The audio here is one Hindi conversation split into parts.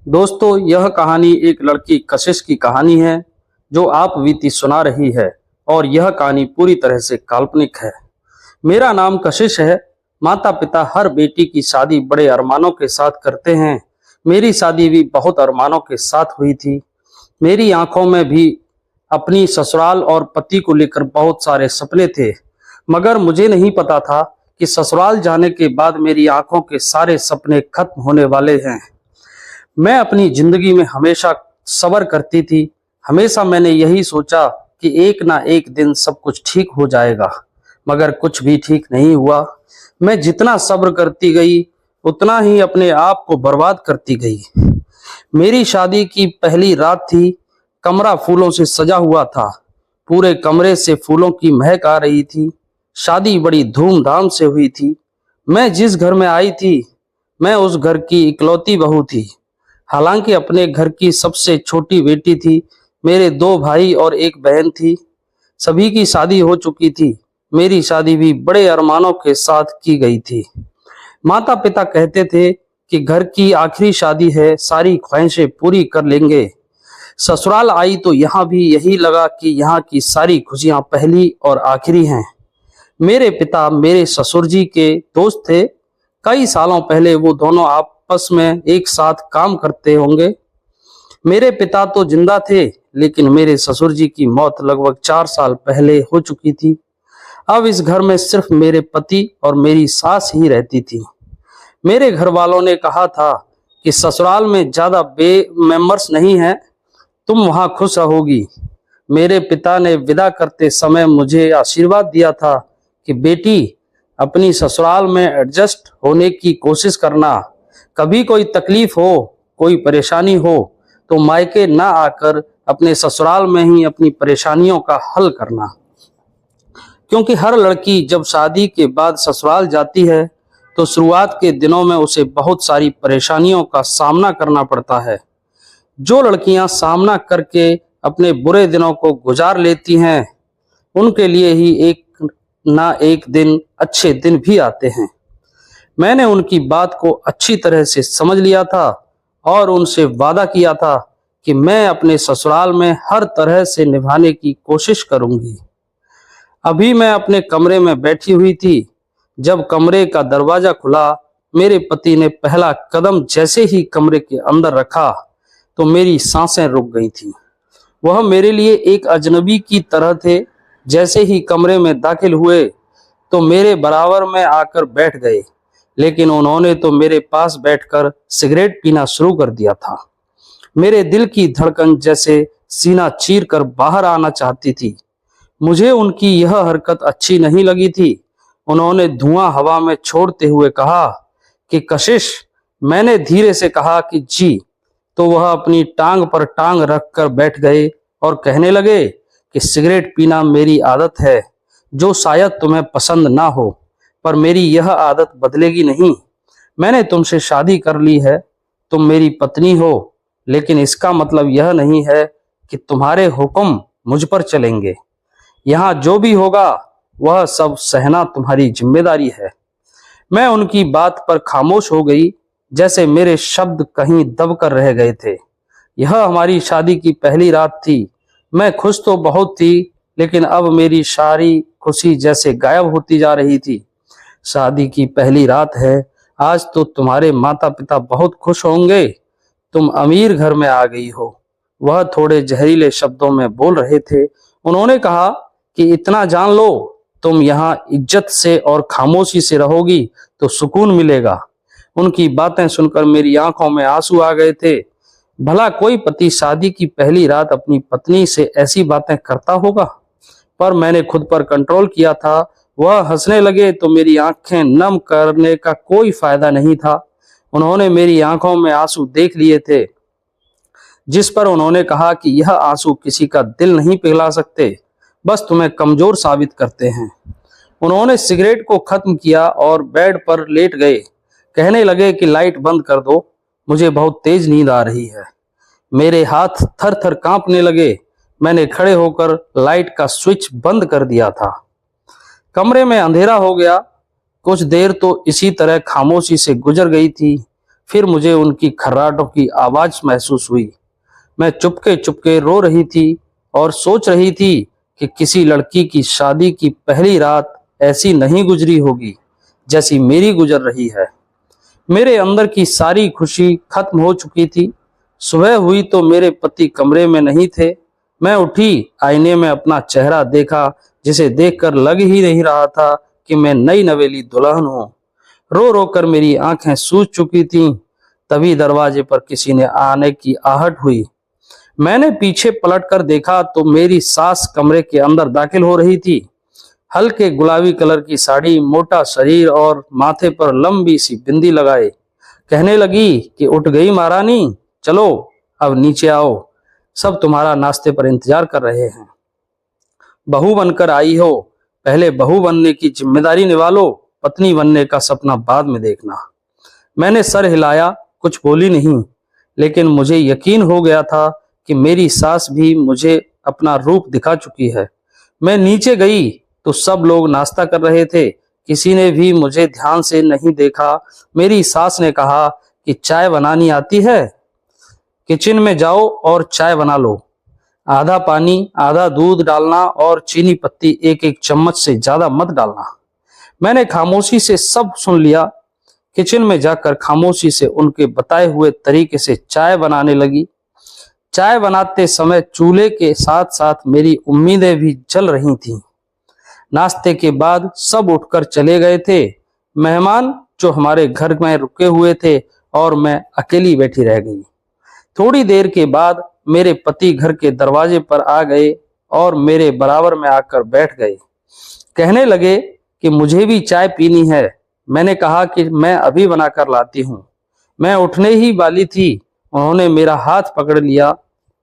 दोस्तों, यह कहानी एक लड़की कशिश की कहानी है जो आप बीती सुना रही है। और यह कहानी पूरी तरह से काल्पनिक है। मेरा नाम कशिश है। माता पिता हर बेटी की शादी बड़े अरमानों के साथ करते हैं। मेरी शादी भी बहुत अरमानों के साथ हुई थी। मेरी आंखों में भी अपनी ससुराल और पति को लेकर बहुत सारे सपने थे, मगर मुझे नहीं पता था कि ससुराल जाने के बाद मेरी आंखों के सारे सपने खत्म होने वाले हैं। मैं अपनी जिंदगी में हमेशा सब्र करती थी। हमेशा मैंने यही सोचा कि एक ना एक दिन सब कुछ ठीक हो जाएगा, मगर कुछ भी ठीक नहीं हुआ। मैं जितना सब्र करती गई, उतना ही अपने आप को बर्बाद करती गई। मेरी शादी की पहली रात थी। कमरा फूलों से सजा हुआ था। पूरे कमरे से फूलों की महक आ रही थी। शादी बड़ी धूमधाम से हुई थी। मैं जिस घर में आई थी, मैं उस घर की इकलौती बहू थी। हालांकि अपने घर की सबसे छोटी बेटी थी। मेरे दो भाई और एक बहन थी। सभी की शादी हो चुकी थी। मेरी शादी भी बड़े अरमानों के साथ की गई थी। माता पिता कहते थे कि घर की आखिरी शादी है, सारी ख्वाहिशें पूरी कर लेंगे। ससुराल आई तो यहाँ भी यही लगा कि यहाँ की सारी खुशियाँ पहली और आखिरी हैं। मेरे पिता मेरे ससुर जी के दोस्त थे। कई सालों पहले वो दोनों आपस में एक साथ काम करते होंगे। मेरे पिता तो जिंदा थे, लेकिन मेरे ससुर जी की मौत लगभग 4 साल पहले हो चुकी थी। अब इस घर में सिर्फ मेरे पति और मेरी सास ही रहती थी। मेरे घर वालों ने कहा था कि ससुराल में ज्यादा बे मेंबर्स नहीं हैं, तुम वहां खुश रहोगी। मेरे पिता ने विदा करते समय मुझे आशीर्वाद दिया था कि बेटी, अपनी ससुराल में एडजस्ट होने की कोशिश करना। कभी कोई तकलीफ हो, कोई परेशानी हो, तो मायके ना आकर अपने ससुराल में ही अपनी परेशानियों का हल करना। क्योंकि हर लड़की जब शादी के बाद ससुराल जाती है तो शुरुआत के दिनों में उसे बहुत सारी परेशानियों का सामना करना पड़ता है। जो लड़कियां सामना करके अपने बुरे दिनों को गुजार लेती हैं, उनके लिए ही एक ना एक दिन अच्छे दिन भी आते हैं। मैंने उनकी बात को अच्छी तरह से समझ लिया था और उनसे वादा किया था कि मैं अपने ससुराल में हर तरह से निभाने की कोशिश करूंगी। अभी मैं अपने कमरे में बैठी हुई थी। जब कमरे का दरवाजा खुला, मेरे पति ने पहला कदम जैसे ही कमरे के अंदर रखा तो मेरी सांसें रुक गई थी। वह मेरे लिए एक अजनबी की तरह थे। जैसे ही कमरे में दाखिल हुए तो मेरे बराबर में आकर बैठ गए, लेकिन उन्होंने तो मेरे पास बैठकर सिगरेट पीना शुरू कर दिया था। मेरे दिल की धड़कन जैसे सीना चीर कर बाहर आना चाहती थी। मुझे उनकी यह हरकत अच्छी नहीं लगी थी। उन्होंने धुआं हवा में छोड़ते हुए कहा कि कशिश। मैंने धीरे से कहा कि जी। तो वह अपनी टांग पर टांग रखकर बैठ गए और कहने लगे कि सिगरेट पीना मेरी आदत है, जो शायद तुम्हें पसंद ना हो, पर मेरी यह आदत बदलेगी नहीं। मैंने तुमसे शादी कर ली है, तुम मेरी पत्नी हो, लेकिन इसका मतलब यह नहीं है कि तुम्हारे हुक्म मुझ पर चलेंगे। यहाँ जो भी होगा वह सब सहना तुम्हारी जिम्मेदारी है। मैं उनकी बात पर खामोश हो गई, जैसे मेरे शब्द कहीं दब कर रह गए थे। यह हमारी शादी की पहली रात थी। मैं खुश तो बहुत थी, लेकिन अब मेरी सारी खुशी जैसे गायब होती जा रही थी। शादी की पहली रात है, आज तो तुम्हारे माता पिता बहुत खुश होंगे। तुम अमीर घर में आ गई हो। वह थोड़े जहरीले शब्दों में बोल रहे थे। उन्होंने कहा कि इतना जान लो, तुम यहाँ इज्जत से और खामोशी से रहोगी तो सुकून मिलेगा। उनकी बातें सुनकर मेरी आंखों में आंसू आ गए थे। भला कोई पति शादी की पहली रात अपनी पत्नी से ऐसी बातें करता होगा? पर मैंने खुद पर कंट्रोल किया था। वह हंसने लगे तो मेरी आंखें नम करने का कोई फायदा नहीं था। उन्होंने मेरी आंखों में आंसू देख लिए थे, जिस पर उन्होंने कहा कि यह आंसू किसी का दिल नहीं पिघला सकते, बस तुम्हें कमजोर साबित करते हैं। उन्होंने सिगरेट को खत्म किया और बेड पर लेट गए। कहने लगे कि लाइट बंद कर दो, मुझे बहुत तेज नींद आ रही है। मेरे हाथ थर थर कांपने लगे। मैंने खड़े होकर लाइट का स्विच बंद कर दिया था। कमरे में अंधेरा हो गया। कुछ देर तो इसी तरह खामोशी से गुजर गई थी। फिर मुझे उनकी खर्राटों की आवाज महसूस हुई। मैं चुपके चुपके रो रही थी और सोच रही थी कि किसी लड़की की शादी की पहली रात ऐसी नहीं गुजरी होगी जैसी मेरी गुजर रही है। मेरे अंदर की सारी खुशी खत्म हो चुकी थी। सुबह हुई तो मेरे पति कमरे में नहीं थे। मैं उठी, आईने में अपना चेहरा देखा, जिसे देखकर लग ही नहीं रहा था कि मैं नई नवेली दुल्हन हूँ। रो रो कर मेरी आंखें सूज चुकी थीं। तभी दरवाजे पर किसी ने आने की आहट हुई। मैंने पीछे पलटकर देखा तो मेरी सास कमरे के अंदर दाखिल हो रही थी। हल्के गुलाबी कलर की साड़ी, मोटा शरीर और माथे पर लंबी सी बिंदी लगाए। कहने लगी कि उठ गई महारानी, चलो अब नीचे आओ, सब तुम्हारा नाश्ते पर इंतजार कर रहे हैं। बहू बनकर आई हो, पहले बहू बनने की जिम्मेदारी निभा लो, पत्नी बनने का सपना बाद में देखना। मैंने सर हिलाया, कुछ बोली नहीं, लेकिन मुझे यकीन हो गया था कि मेरी सास भी मुझे अपना रूप दिखा चुकी है। मैं नीचे गई तो सब लोग नाश्ता कर रहे थे। किसी ने भी मुझे ध्यान से नहीं देखा। मेरी सास ने कहा कि चाय बनानी आती है, किचन में जाओ और चाय बना लो। आधा पानी आधा दूध डालना और चीनी पत्ती एक एक चम्मच से ज्यादा मत डालना। मैंने खामोशी से सब सुन लिया। किचन में जाकर खामोशी से उनके बताए हुए तरीके से चाय बनाने लगी। चाय बनाते समय चूल्हे के साथ साथ मेरी उम्मीदें भी जल रही थीं। नाश्ते के बाद सब उठकर चले गए थे। मेहमान जो हमारे घर में रुके हुए थे और मैं अकेली बैठी रह गई। थोड़ी देर के बाद मेरे पति घर के दरवाजे पर आ गए और मेरे बराबर में आकर बैठ गए। कहने लगे कि मुझे भी चाय पीनी है। मैंने कहा कि मैं अभी बनाकर लाती हूँ। मैं उठने ही वाली थी, उन्होंने मेरा हाथ पकड़ लिया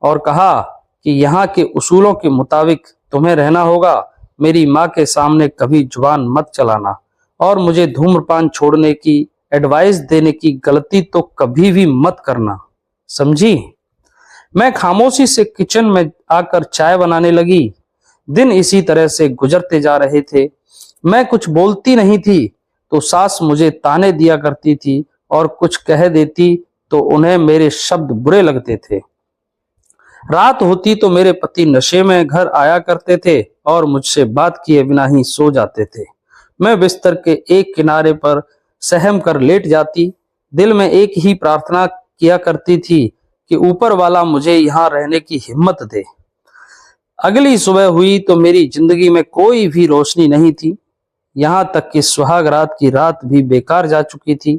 और कहा कि यहाँ के उसूलों के मुताबिक तुम्हें रहना होगा। मेरी माँ के सामने कभी जुबान मत चलाना और मुझे धूम्रपान छोड़ने की एडवाइस देने की गलती तो कभी भी मत करना, समझी? मैं खामोशी से किचन में आकर चाय बनाने लगी। दिन इसी तरह से गुजरते जा रहे थे। मैं कुछ बोलती नहीं थी तो सास मुझे ताने दिया करती थी और कुछ कह देती तो उन्हें मेरे शब्द बुरे लगते थे। रात होती तो मेरे पति नशे में घर आया करते थे और मुझसे बात किए बिना ही सो जाते थे। मैं बिस्तर के एक किनारे पर सहम कर लेट जाती। दिल में एक ही प्रार्थना किया करती थी कि ऊपर वाला मुझे यहाँ रहने की हिम्मत दे। अगली सुबह हुई तो मेरी जिंदगी में कोई भी रोशनी नहीं थी। यहाँ तक कि सुहाग रात की रात भी बेकार जा चुकी थी।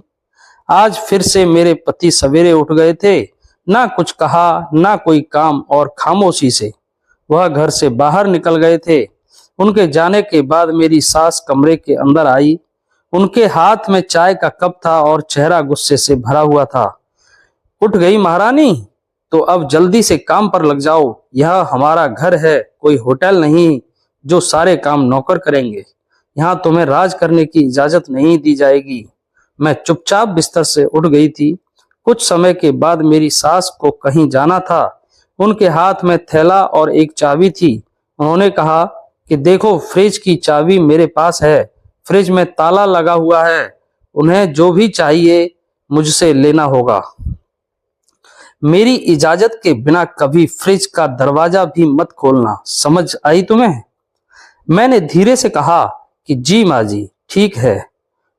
आज फिर से मेरे पति सवेरे उठ गए थे। ना कुछ कहा, ना कोई काम, और खामोशी से वह घर से बाहर निकल गए थे। उनके जाने के बाद मेरी सास कमरे के अंदर आई। उनके हाथ में चाय का कप था और चेहरा गुस्से से भरा हुआ था। उठ गई महारानी, तो अब जल्दी से काम पर लग जाओ। यह हमारा घर है, कोई होटल नहीं जो सारे काम नौकर करेंगे। यहाँ तुम्हें राज करने की इजाजत नहीं दी जाएगी। मैं चुपचाप बिस्तर से उठ गई थी। कुछ समय के बाद मेरी सास को कहीं जाना था। उनके हाथ में थैला और एक चाबी थी। उन्होंने कहा कि देखो, फ्रिज की चाबी मेरे पास है, फ्रिज में ताला लगा हुआ है, उन्हें जो भी चाहिए मुझसे लेना होगा। मेरी इजाजत के बिना कभी फ्रिज का दरवाजा भी मत खोलना, समझ आई तुम्हें? मैंने धीरे से कहा कि जी माँ जी, ठीक है।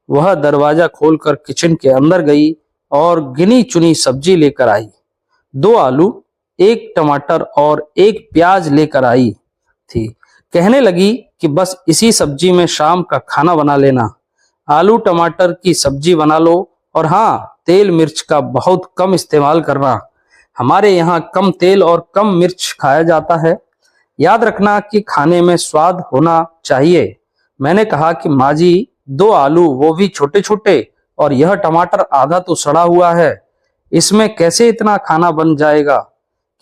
वह दरवाजा खोलकर किचन के अंदर गई और गिनी चुनी सब्जी लेकर आई। 2 आलू, 1 टमाटर और 1 प्याज लेकर आई थी। कहने लगी कि बस इसी सब्जी में शाम का खाना बना लेना। आलू टमाटर की सब्जी बना लो और हाँ, तेल मिर्च का बहुत कम इस्तेमाल करना। हमारे यहाँ कम तेल और कम मिर्च खाया जाता है। याद रखना कि खाने में स्वाद होना चाहिए। मैंने कहा कि माँ जी, 2 आलू, वो भी छोटे छोटे, और यह टमाटर आधा तो सड़ा हुआ है, इसमें कैसे इतना खाना बन जाएगा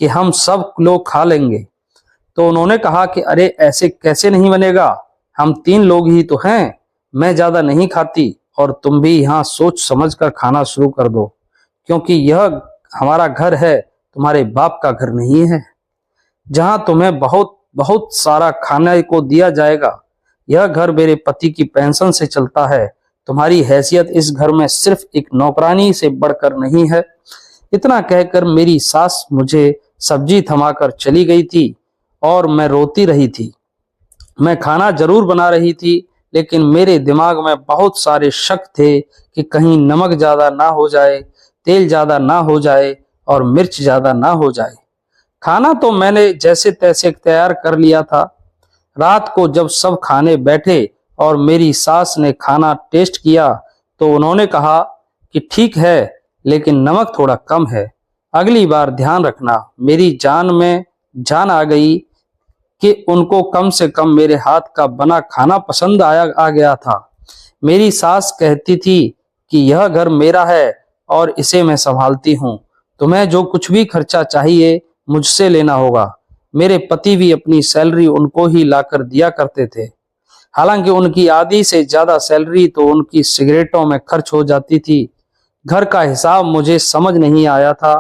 कि हम सब लोग खा लेंगे? तो उन्होंने कहा कि अरे ऐसे कैसे नहीं बनेगा, हम 3 लोग ही तो हैं, मैं ज्यादा नहीं खाती, और तुम भी यहाँ सोच समझ कर खाना शुरू कर दो, क्योंकि यह हमारा घर है, तुम्हारे बाप का घर नहीं है जहां तुम्हें बहुत बहुत सारा खाने को दिया जाएगा। यह घर मेरे पति की पेंशन से चलता है। तुम्हारी हैसियत इस घर में सिर्फ एक नौकरानी से बढ़कर नहीं है। इतना कहकर मेरी सास मुझे सब्जी थमाकर चली गई थी और मैं रोती रही थी। मैं खाना जरूर बना रही थी, लेकिन मेरे दिमाग में बहुत सारे शक थे कि कहीं नमक ज्यादा ना हो जाए, तेल ज्यादा ना हो जाए और मिर्च ज्यादा ना हो जाए। खाना तो मैंने जैसे तैसे तैयार कर लिया था। रात को जब सब खाने बैठे और मेरी सास ने खाना टेस्ट किया तो उन्होंने कहा कि ठीक है, लेकिन नमक थोड़ा कम है, अगली बार ध्यान रखना। मेरी जान में जान आ गई कि उनको कम से कम मेरे हाथ का बना खाना पसंद आ गया था। मेरी सास कहती थी कि यह घर मेरा है और इसे मैं संभालती हूँ। तुम्हें जो कुछ भी खर्चा चाहिए मुझसे लेना होगा। मेरे पति भी अपनी सैलरी उनको ही लाकर दिया करते थे। हालांकि उनकी आधी से ज्यादा सैलरी तो उनकी सिगरेटों में खर्च हो जाती थी। घर का हिसाब मुझे समझ नहीं आया था।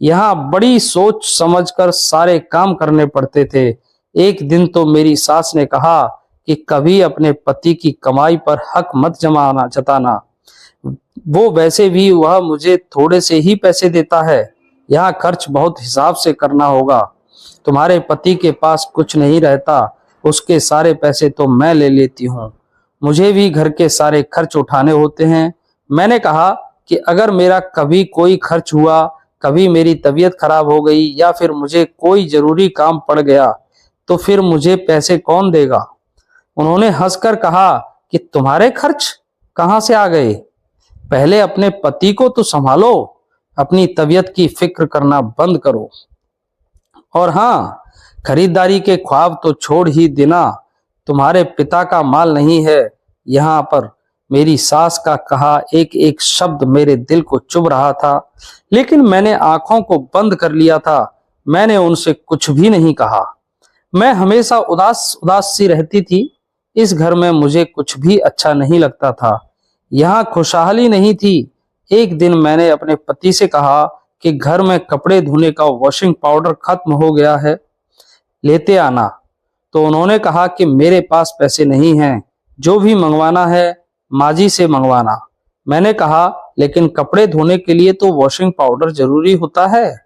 यहाँ बड़ी सोच समझकर सारे काम करने पड़ते थे। एक दिन तो मेरी सास ने कहा कि कभी अपने पति की कमाई पर हक मत जताना। वो वैसे भी वह मुझे थोड़े से ही पैसे देता है। यहाँ खर्च बहुत हिसाब से करना होगा। तुम्हारे पति के पास कुछ नहीं रहता, उसके सारे पैसे तो मैं ले लेती हूँ। मुझे भी घर के सारे खर्च उठाने होते हैं। मैंने कहा कि अगर मेरा कभी कोई खर्च हुआ, कभी मेरी तबीयत खराब हो गई या फिर मुझे कोई जरूरी काम पड़ गया तो फिर मुझे पैसे कौन देगा। उन्होंने हंसकर कहा कि तुम्हारे खर्च कहाँ से आ गए? पहले अपने पति को तो संभालो, अपनी तबीयत की फिक्र करना बंद करो। और हाँ, खरीदारी के ख्वाब तो छोड़ ही देना, तुम्हारे पिता का माल नहीं है यहाँ पर। मेरी सास का कहा एक एक शब्द मेरे दिल को चुभ रहा था, लेकिन मैंने आंखों को बंद कर लिया था। मैंने उनसे कुछ भी नहीं कहा। मैं हमेशा उदास उदास सी रहती थी। इस घर में मुझे कुछ भी अच्छा नहीं लगता था। यहाँ खुशहाली नहीं थी। एक दिन मैंने अपने पति से कहा कि घर में कपड़े धोने का वॉशिंग पाउडर खत्म हो गया है, लेते आना। तो उन्होंने कहा कि मेरे पास पैसे नहीं हैं, जो भी मंगवाना है माजी से मंगवाना। मैंने कहा लेकिन कपड़े धोने के लिए तो वॉशिंग पाउडर जरूरी होता है।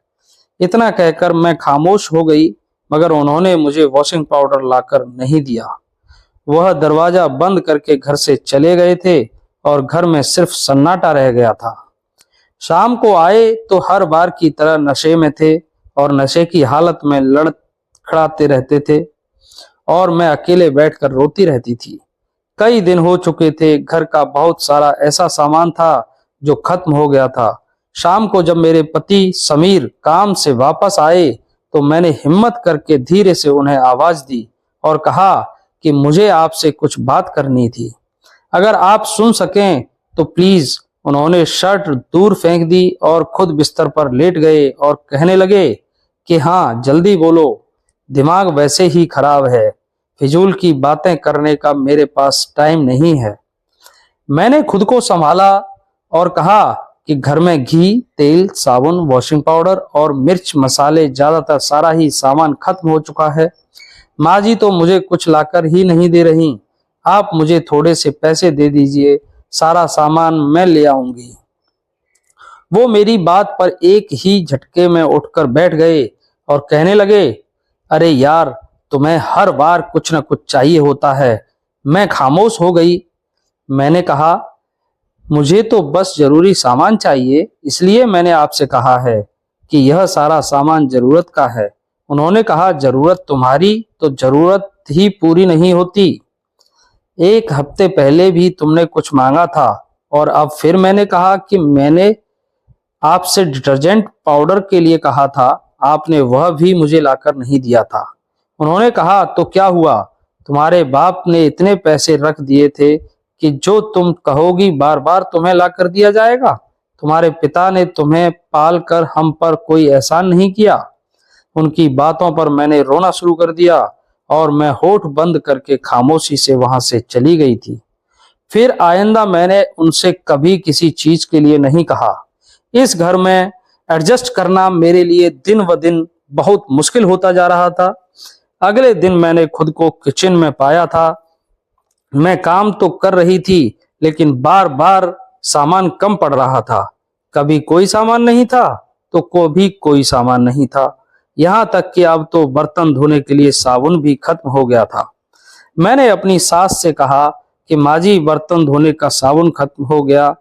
इतना कहकर मैं खामोश हो गई, मगर उन्होंने मुझे वॉशिंग पाउडर लाकर नहीं दिया। वह दरवाजा बंद करके घर से चले गए थे और घर में सिर्फ सन्नाटा रह गया था। शाम को आए तो हर बार की तरह नशे में थे और नशे की हालत में लड़खड़ाते रहते थे और मैं अकेले बैठकर रोती रहती थी। कई दिन हो चुके थे। घर का बहुत सारा ऐसा सामान था जो खत्म हो गया था। शाम को जब मेरे पति समीर काम से वापस आए तो मैंने हिम्मत करके धीरे से उन्हें आवाज दी और कहा कि मुझे आपसे कुछ बात करनी थी, अगर आप सुन सकें तो प्लीज। उन्होंने शर्ट दूर फेंक दी और खुद बिस्तर पर लेट गए और कहने लगे कि हाँ जल्दी बोलो, दिमाग वैसे ही खराब है, फिजूल की बातें करने का मेरे पास टाइम नहीं है। मैंने खुद को संभाला और कहा कि घर में घी, तेल, साबुन, वॉशिंग पाउडर और मिर्च मसाले ज्यादातर सारा ही सामान खत्म हो चुका है। माँ जी तो मुझे कुछ लाकर ही नहीं दे रही। आप मुझे थोड़े से पैसे दे दीजिए, सारा सामान मैं ले आऊंगी। वो मेरी बात पर एक ही झटके में उठकर बैठ गए और कहने लगे, अरे यार, तुम्हें हर बार कुछ न कुछ चाहिए होता है। मैं खामोश हो गई। मैंने कहा, मुझे तो बस जरूरी सामान चाहिए, इसलिए मैंने आपसे कहा है कि यह सारा सामान जरूरत का है। उन्होंने कहा, जरूरत तुम्हारी तो जरूरत ही पूरी नहीं होती। एक हफ्ते पहले भी तुमने कुछ मांगा था और अब फिर मैंने कहा कि मैंने आपसे डिटर्जेंट पाउडर के लिए कहा था, आपने वह भी मुझे लाकर नहीं दिया था। उन्होंने कहा, तो क्या हुआ? तुम्हारे बाप ने इतने पैसे रख दिए थे कि जो तुम कहोगी बार बार तुम्हें लाकर दिया जाएगा। तुम्हारे पिता ने तुम्हें पाल कर हम पर कोई एहसान नहीं किया। उनकी बातों पर मैंने रोना शुरू कर दिया और मैं होठ बंद करके खामोशी से वहां से चली गई थी। फिर आइंदा मैंने उनसे कभी किसी चीज के लिए नहीं कहा। इस घर में एडजस्ट करना मेरे लिए दिन ब दिन बहुत मुश्किल होता जा रहा था। अगले दिन मैंने खुद को किचन में पाया था। मैं काम तो कर रही थी, लेकिन बार बार सामान कम पड़ रहा था। कभी कोई सामान नहीं था तो कभी कोई सामान नहीं था। यहाँ तक कि अब तो बर्तन धोने के लिए साबुन भी खत्म हो गया था। मैंने अपनी सास से कहा कि माँ जी, बर्तन धोने का साबुन खत्म हो गया।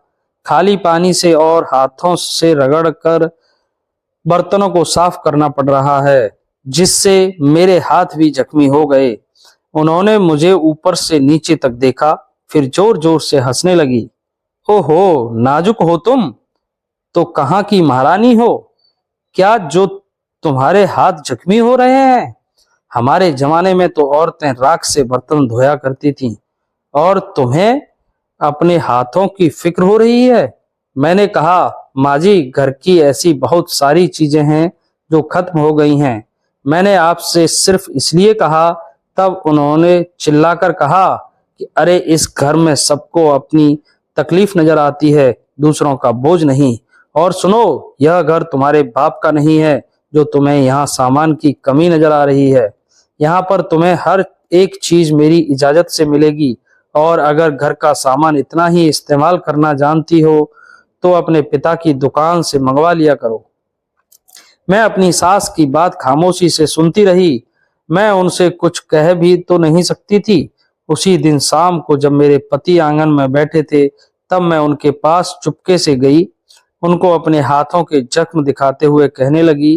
खाली पानी से और हाथों से रगड़ कर बर्तनों को साफ करना पड़ रहा है, जिससे मेरे हाथ भी जख्मी हो गए। उन्होंने मुझे ऊपर से नीचे तक देखा, फिर जोर जोर से हंसने लगी। ओहो, नाजुक हो तुम तो कहाँ की महारानी हो? क्या जो तुम्हारे हाथ जख्मी हो रहे हैं? हमारे जमाने में तो औरतें राख से बर्तन धोया करती थीं, और तुम्हें अपने हाथों की फिक्र हो रही है। मैंने कहा, माँ जी, घर की ऐसी बहुत सारी चीजें हैं जो खत्म हो गई हैं। मैंने आपसे सिर्फ इसलिए कहा। तब उन्होंने चिल्लाकर कहा कि अरे, इस घर में सबको अपनी तकलीफ नजर आती है, दूसरों का बोझ नहीं। और सुनो, यह घर तुम्हारे बाप का नहीं है जो तुम्हें यहाँ सामान की कमी नजर आ रही है। यहाँ पर तुम्हें हर एक चीज मेरी इजाजत से मिलेगी, और अगर घर का सामान इतना ही इस्तेमाल करना जानती हो तो अपने पिता की दुकान से मंगवा लिया करो। मैं अपनी सास की बात खामोशी से सुनती रही। मैं उनसे कुछ कह भी तो नहीं सकती थी। उसी दिन शाम को जब मेरे पति आंगन में बैठे थे, तब मैं उनके पास चुपके से गई। उनको अपने हाथों के जख्म दिखाते हुए कहने लगी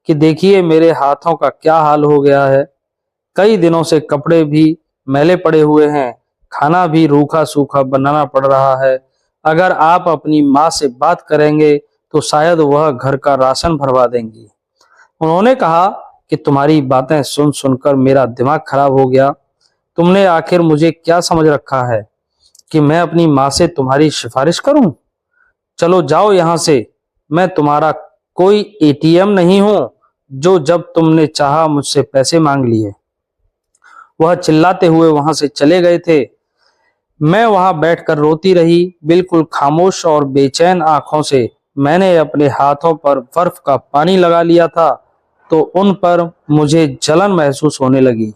कि देखिए, मेरे हाथों का क्या हाल हो गया है। कई दिनों से कपड़े भी मैले पड़े हुए हैं, खाना भी रूखा सूखा बनाना पड़ रहा है। अगर आप अपनी माँ से बात करेंगे तो शायद वह घर का राशन भरवा देंगी। उन्होंने कहा कि तुम्हारी बातें सुन सुनकर मेरा दिमाग खराब हो गया। तुमने आखिर मुझे क्या समझ रखा है कि मैं अपनी माँ से तुम्हारी सिफारिश करूं? चलो जाओ यहाँ से। मैं तुम्हारा कोई एटीएम नहीं हूं जो जब तुमने चाहा मुझसे पैसे मांग लिए। वह चिल्लाते हुए वहां से चले गए थे। मैं वहां बैठकर रोती रही, बिल्कुल खामोश और बेचैन आंखों से। मैंने अपने हाथों पर बर्फ का पानी लगा लिया था तो उन पर मुझे जलन महसूस होने लगी।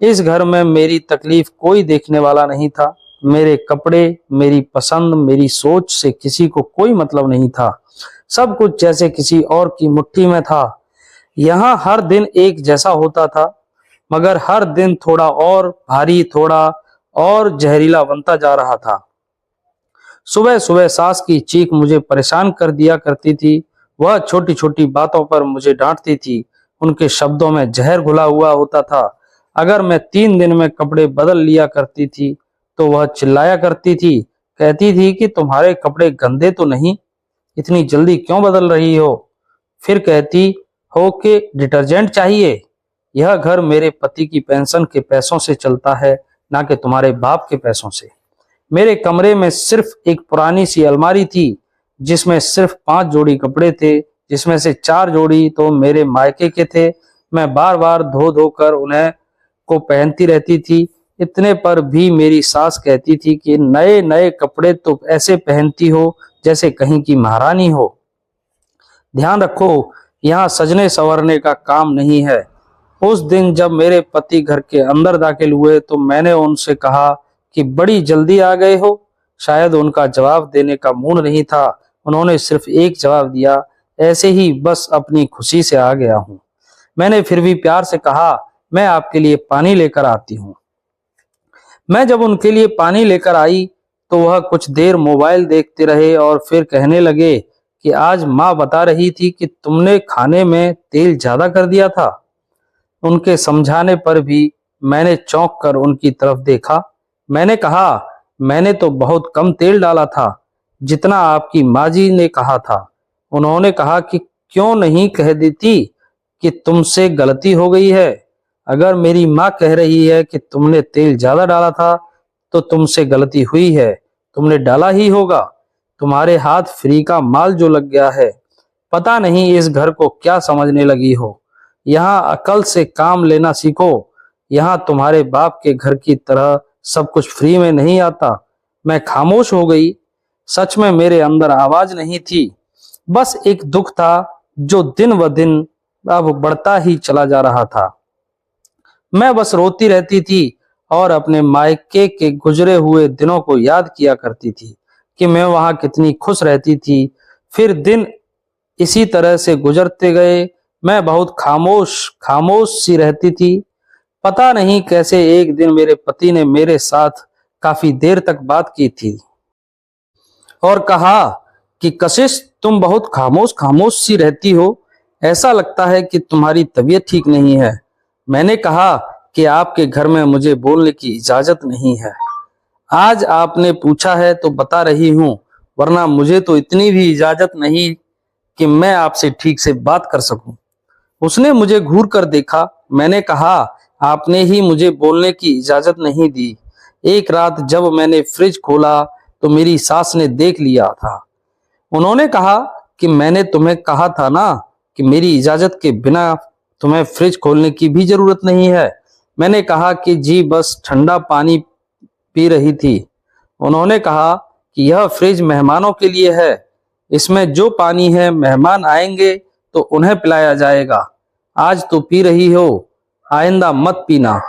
इस घर में मेरी तकलीफ कोई देखने वाला नहीं था। मेरे कपड़े, मेरी पसंद, मेरी सोच से किसी को कोई मतलब नहीं था। सब कुछ जैसे किसी और की मुट्ठी में था। यहाँ हर दिन एक जैसा होता था, मगर हर दिन थोड़ा और भारी, थोड़ा और जहरीला बनता जा रहा था। सुबह सुबह सास की चीख मुझे परेशान कर दिया करती थी। वह छोटी छोटी बातों पर मुझे डांटती थी। उनके शब्दों में जहर घुला हुआ होता था। अगर मैं 3 दिन में कपड़े बदल लिया करती थी तो वह चिल्लाया करती थी, कहती थी कि तुम्हारे कपड़े गंदे तो नहीं, इतनी जल्दी क्यों बदल रही हो? फिर कहती हो कि डिटर्जेंट चाहिए। यह घर मेरे पति की पेंशन के पैसों से चलता है, ना कि तुम्हारे बाप के पैसों से। मेरे कमरे में सिर्फ एक पुरानी सी अलमारी थी जिसमें सिर्फ 5 जोड़ी कपड़े थे, जिसमें से 4 जोड़ी तो मेरे मायके के थे। मैं बार बार धो धो कर उन्हें को पहनती रहती थी। इतने पर भी मेरी सास कहती थी कि नए नए कपड़े तो ऐसे पहनती हो जैसे कहीं की महारानी हो। ध्यान रखो, यहाँ सजने संवरने का काम नहीं है। उस दिन जब मेरे पति घर के अंदर दाखिल हुए तो मैंने उनसे कहा कि बड़ी जल्दी आ गए हो। शायद उनका जवाब देने का मूड नहीं था। उन्होंने सिर्फ एक जवाब दिया, ऐसे ही, बस अपनी खुशी से आ गया हूँ। मैंने फिर भी प्यार से कहा, मैं आपके लिए पानी लेकर आती हूँ। मैं जब उनके लिए पानी लेकर आई तो वह कुछ देर मोबाइल देखते रहे और फिर कहने लगे कि आज माँ बता रही थी कि तुमने खाने में तेल ज्यादा कर दिया था। उनके समझाने पर भी मैंने चौंक कर उनकी तरफ देखा। मैंने कहा, मैंने तो बहुत कम तेल डाला था, जितना आपकी माँ जी ने कहा था। उन्होंने कहा कि क्यों नहीं कह देती कि तुमसे गलती हो गई है। अगर मेरी माँ कह रही है कि तुमने तेल ज्यादा डाला था तो तुमसे गलती हुई है, तुमने डाला ही होगा। तुम्हारे हाथ फ्री का माल जो लग गया है। पता नहीं इस घर को क्या समझने लगी हो। यहाँ अकल से काम लेना सीखो। यहाँ तुम्हारे बाप के घर की तरह सब कुछ फ्री में नहीं आता। मैं खामोश हो गई। सच में मेरे अंदर आवाज नहीं थी, बस एक दुख था जो दिन ब दिन अब बढ़ता ही चला जा रहा था। मैं बस रोती रहती थी और अपने मायके के गुजरे हुए दिनों को याद किया करती थी कि मैं वहां कितनी खुश रहती थी। फिर दिन इसी तरह से गुजरते गए। मैं बहुत खामोश खामोश सी रहती थी। पता नहीं कैसे एक दिन मेरे पति ने मेरे साथ काफी देर तक बात की थी और कहा कि कशिश, तुम बहुत खामोश खामोश सी रहती हो, ऐसा लगता है कि तुम्हारी तबीयत ठीक नहीं है। मैंने कहा कि आपके घर में मुझे बोलने की इजाजत नहीं है। आज आपने पूछा है तो बता रही हूं, वरना मुझे तो इतनी भी इजाजत नहीं कि मैं आपसे ठीक से बात कर सकूं। उसने मुझे घूर कर देखा। मैंने कहा, आपने ही मुझे बोलने की इजाजत नहीं दी। एक रात जब मैंने फ्रिज खोला तो मेरी सास ने देख लिया था। उन्होंने कहा कि मैंने तुम्हें कहा था ना कि मेरी इजाजत के बिना तुम्हें फ्रिज खोलने की भी जरूरत नहीं है। मैंने कहा कि जी, बस ठंडा पानी पी रही थी। उन्होंने कहा कि यह फ्रिज मेहमानों के लिए है, इसमें जो पानी है मेहमान आएंगे तो उन्हें पिलाया जाएगा। आज तो पी रही हो, आइंदा मत पीना।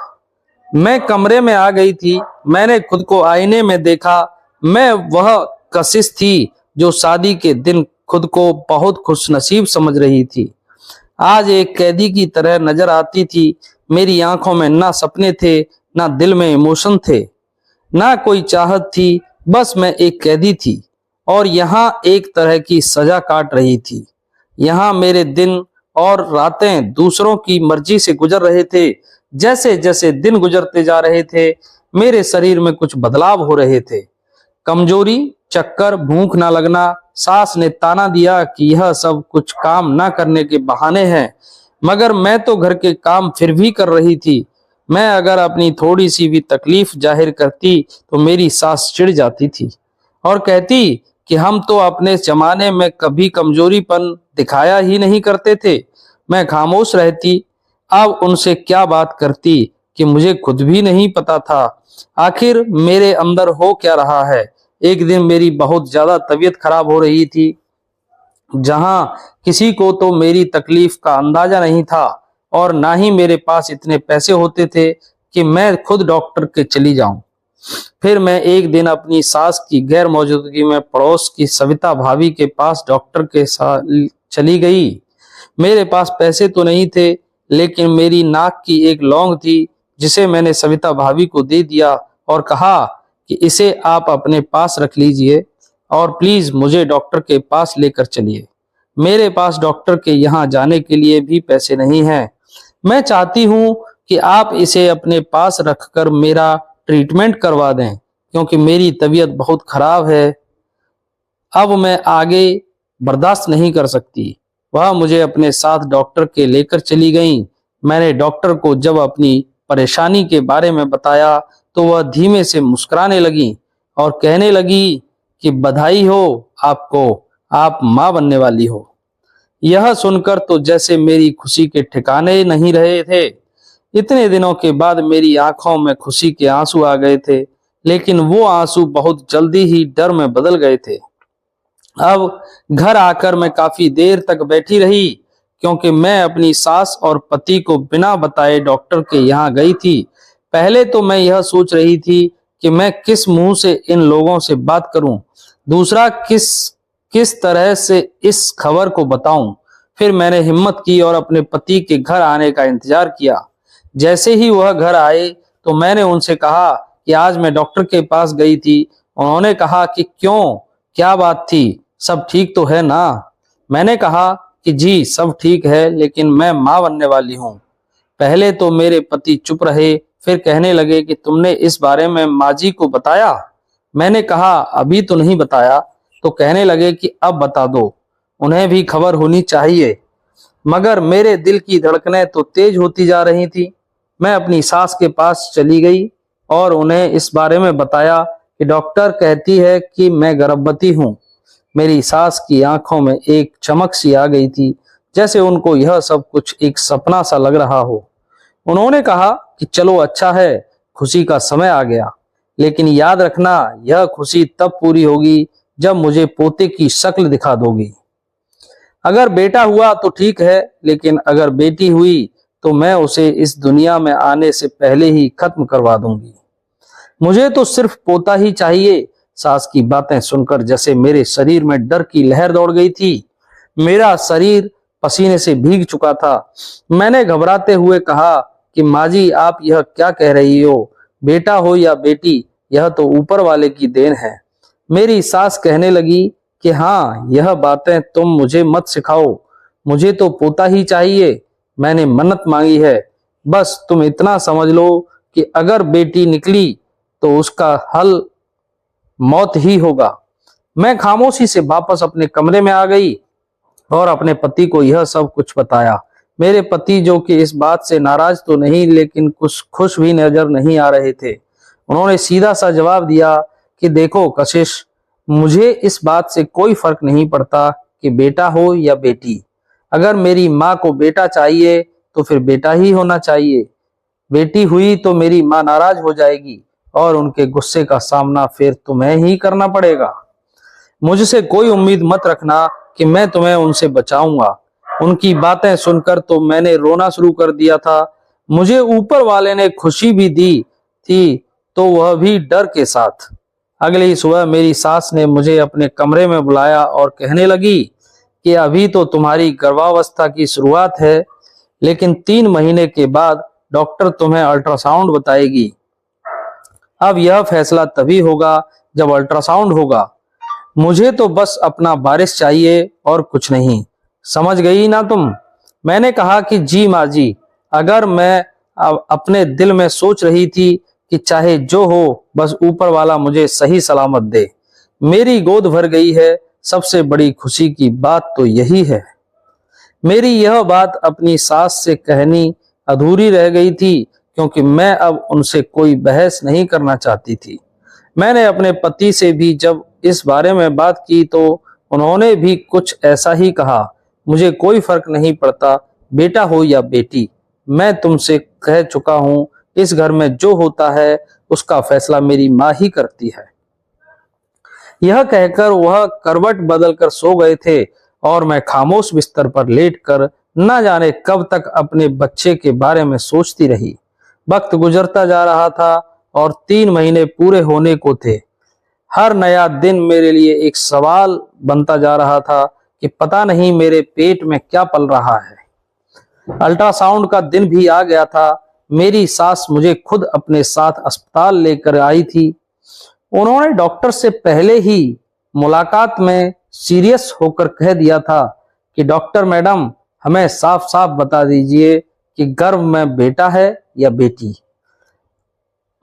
मैं कमरे में आ गई थी। मैंने खुद को आईने में देखा। मैं वह कशिश थी जो शादी के दिन खुद को बहुत खुशनसीब समझ रही थी। आज एक कैदी की तरह नजर आती थी। मेरी आंखों में ना सपने थे, ना दिल में इमोशन थे, ना कोई चाहत थी। बस मैं एक कैदी थी और यहाँ एक तरह की सजा काट रही थी। यहाँ मेरे दिन और रातें दूसरों की मर्जी से गुजर रहे थे। जैसे जैसे दिन गुजरते जा रहे थे, मेरे शरीर में कुछ बदलाव हो रहे थे। कमजोरी, चक्कर, भूख ना लगना। सास ने ताना दिया कि यह सब कुछ काम ना करने के बहाने हैं, मगर मैं तो घर के काम फिर भी कर रही थी। मैं अगर अपनी थोड़ी सी भी तकलीफ जाहिर करती तो मेरी सास चिढ़ जाती थी और कहती कि हम तो अपने जमाने में कभी कमजोरीपन दिखाया ही नहीं करते थे। मैं खामोश रहती। अब उनसे क्या बात करती कि मुझे खुद भी नहीं पता था आखिर मेरे अंदर हो क्या रहा है। एक दिन मेरी बहुत ज्यादा तबीयत खराब हो रही थी, जहां किसी को तो मेरी तकलीफ का अंदाजा नहीं था और ना ही मेरे पास इतने पैसे होते थे कि मैं खुद डॉक्टर के चली जाऊं। फिर मैं एक दिन अपनी सास की गैर मौजूदगी में पड़ोस की सविता भाभी के पास डॉक्टर के साथ चली गई। मेरे पास पैसे तो नहीं थे, लेकिन मेरी नाक की एक लौंग थी जिसे मैंने सविता भाभी को दे दिया और कहा कि इसे आप अपने पास रख लीजिए और प्लीज मुझे डॉक्टर के पास लेकर चलिए। मेरे पास डॉक्टर के यहाँ जाने के लिए भी पैसे नहीं हैं। मैं चाहती हूँ कि आप इसे अपने पास रखकर मेरा ट्रीटमेंट करवा दें, क्योंकि मेरी तबीयत बहुत खराब है। अब मैं आगे बर्दाश्त नहीं कर सकती। वह मुझे अपने साथ डॉक्टर के लेकर चली गईं। मैंने डॉक्टर को जब अपनी परेशानी के बारे में बताया तो वह धीमे से मुस्कुराने लगी और कहने लगी कि बधाई हो आपको, आप मां बनने वाली हो। यह सुनकर तो जैसे मेरी खुशी के ठिकाने नहीं रहे थे। इतने दिनों के बाद मेरी आंखों में खुशी के आंसू आ गए थे, लेकिन वो आंसू बहुत जल्दी ही डर में बदल गए थे। अब घर आकर मैं काफी देर तक बैठी रही, क्योंकि मैं अपनी सास और पति को बिना बताए डॉक्टर के यहाँ गई थी। पहले तो मैं यह सोच रही थी कि मैं किस मुंह से इन लोगों से बात करूं, दूसरा किस तरह से इस खबर को बताऊं। फिर मैंने हिम्मत की और अपने पति के घर आने का इंतजार किया। जैसे ही वह घर आए तो मैंने उनसे कहा कि आज मैं डॉक्टर के पास गई थी। उन्होंने कहा कि क्यों, क्या बात थी, सब ठीक तो है ना। मैंने कहा कि जी सब ठीक है, लेकिन मैं मां बनने वाली हूँ। पहले तो मेरे पति चुप रहे, फिर कहने लगे कि तुमने इस बारे में माँ जी को बताया। मैंने कहा अभी तो नहीं बताया। तो कहने लगे कि अब बता दो, उन्हें भी खबर होनी चाहिए। मगर मेरे दिल की धड़कनें तो तेज होती जा रही थी। मैं अपनी सास के पास चली गई और उन्हें इस बारे में बताया कि डॉक्टर कहती है कि मैं गर्भवती हूँ। मेरी सास की आंखों में एक चमक सी आ गई थी, जैसे उनको यह सब कुछ एक सपना सा लग रहा हो। उन्होंने कहा कि चलो अच्छा है, खुशी का समय आ गया, लेकिन याद रखना यह खुशी तब पूरी होगी जब मुझे पोते की शक्ल दिखा दोगी। अगर बेटा हुआ तो ठीक है, लेकिन अगर बेटी हुई तो मैं उसे इस दुनिया में आने से पहले ही खत्म करवा दूंगी। मुझे तो सिर्फ पोता ही चाहिए। सास की बातें सुनकर जैसे मेरे शरीर में डर की लहर दौड़ गई थी। मेरा शरीर पसीने से भीग चुका था। मैंने घबराते हुए कहा कि माँ जी, आप यह क्या कह रही हो? बेटा हो या बेटी, यह तो ऊपर वाले की देन है। मेरी सास कहने लगी कि हाँ, यह बातें तुम मुझे मत सिखाओ, मुझे तो पोता ही चाहिए। मैंने मन्नत मांगी है, बस तुम इतना समझ लो कि अगर बेटी निकली तो उसका हल मौत ही होगा। मैं खामोशी से वापस अपने कमरे में आ गई और अपने पति को यह सब कुछ बताया। मेरे पति, जो कि इस बात से नाराज तो नहीं लेकिन कुछ खुश भी नजर नहीं आ रहे थे, उन्होंने सीधा सा जवाब दिया कि देखो कशिश, मुझे इस बात से कोई फर्क नहीं पड़ता कि बेटा हो या बेटी। अगर मेरी माँ को बेटा चाहिए तो फिर बेटा ही होना चाहिए। बेटी हुई तो मेरी माँ नाराज हो जाएगी और उनके गुस्से का सामना फिर तुम्हें ही करना पड़ेगा। मुझसे कोई उम्मीद मत रखना कि मैं तुम्हें उनसे बचाऊंगा। उनकी बातें सुनकर तो मैंने रोना शुरू कर दिया था। मुझे ऊपर वाले ने खुशी भी दी थी, तो वह भी डर के साथ। अगली सुबह मेरी सास ने मुझे अपने कमरे में बुलाया और कहने लगी कि अभी तो तुम्हारी गर्भावस्था की शुरुआत है, लेकिन 3 महीने के बाद डॉक्टर तुम्हें अल्ट्रासाउंड बताएगी। अब यह फैसला तभी होगा जब अल्ट्रासाउंड होगा। मुझे तो बस अपना वारिस चाहिए और कुछ नहीं। समझ गई ना तुम? मैंने कहा कि जी माँ जी। अगर मैं अपने दिल में सोच रही थी कि चाहे जो हो, बस ऊपर वाला मुझे सही सलामत दे। मेरी गोद भर गई है। सबसे बड़ी खुशी की बात तो यही है। मेरी यह बात अपनी सास से कहनी अधूरी रह गई थी, क्योंकि मैं अब उनसे कोई बहस नहीं करना चाहती थी। मैंने अपने पति से भी जब इस बारे में बात की तो उन्होंने भी कुछ ऐसा ही कहा। मुझे कोई फर्क नहीं पड़ता, बेटा हो या बेटी। मैं तुमसे कह चुका हूं, इस घर में जो होता है उसका फैसला मेरी माँ ही करती है। यह कहकर वह करवट बदलकर सो गए थे और मैं खामोश बिस्तर पर लेटकर न जाने कब तक अपने बच्चे के बारे में सोचती रही। वक्त गुजरता जा रहा था और 3 महीने पूरे होने को थे। हर नया दिन मेरे लिए एक सवाल बनता जा रहा था कि पता नहीं मेरे पेट में क्या पल रहा है। अल्ट्रासाउंड का दिन भी आ गया था। मेरी सास मुझे खुद अपने साथ अस्पताल लेकर आई थी। उन्होंने डॉक्टर से पहले ही मुलाकात में सीरियस होकर कह दिया था कि डॉक्टर मैडम, हमें साफ साफ बता दीजिए कि गर्भ में बेटा है या बेटी।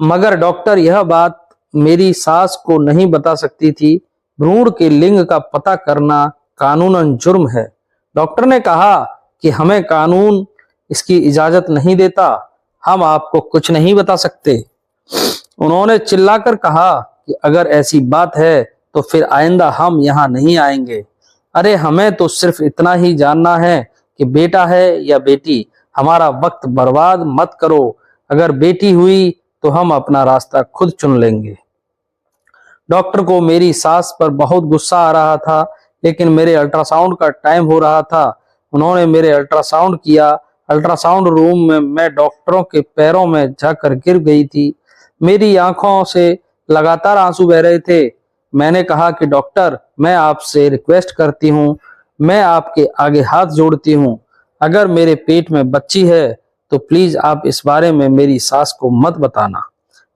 मगर डॉक्टर यह बात मेरी सास को नहीं बता सकती थी। भ्रूण के लिंग का पता करना कानूनन जुर्म है। डॉक्टर ने कहा कि हमें कानून इसकी इजाजत नहीं देता, हम आपको कुछ नहीं बता सकते। उन्होंने चिल्लाकर कहा कि अगर ऐसी बात है तो फिर आइंदा हम यहाँ नहीं आएंगे। अरे, हमें तो सिर्फ इतना ही जानना है कि बेटा है या बेटी। हमारा वक्त बर्बाद मत करो। अगर बेटी हुई तो हम अपना रास्ता खुद चुन लेंगे। डॉक्टर को मेरी सास पर बहुत गुस्सा आ रहा था, लेकिन मेरे अल्ट्रासाउंड का टाइम हो रहा था। उन्होंने मेरे अल्ट्रासाउंड किया। अल्ट्रासाउंड रूम में मैं डॉक्टरों के पैरों में जाकर गिर गई थी। मेरी आंखों से लगातार आंसू बह रहे थे। मैंने कहा कि डॉक्टर, मैं आपसे रिक्वेस्ट करती हूँ, मैं आपके आगे हाथ जोड़ती हूँ, अगर मेरे पेट में बच्ची है तो प्लीज आप इस बारे में मेरी सास को मत बताना,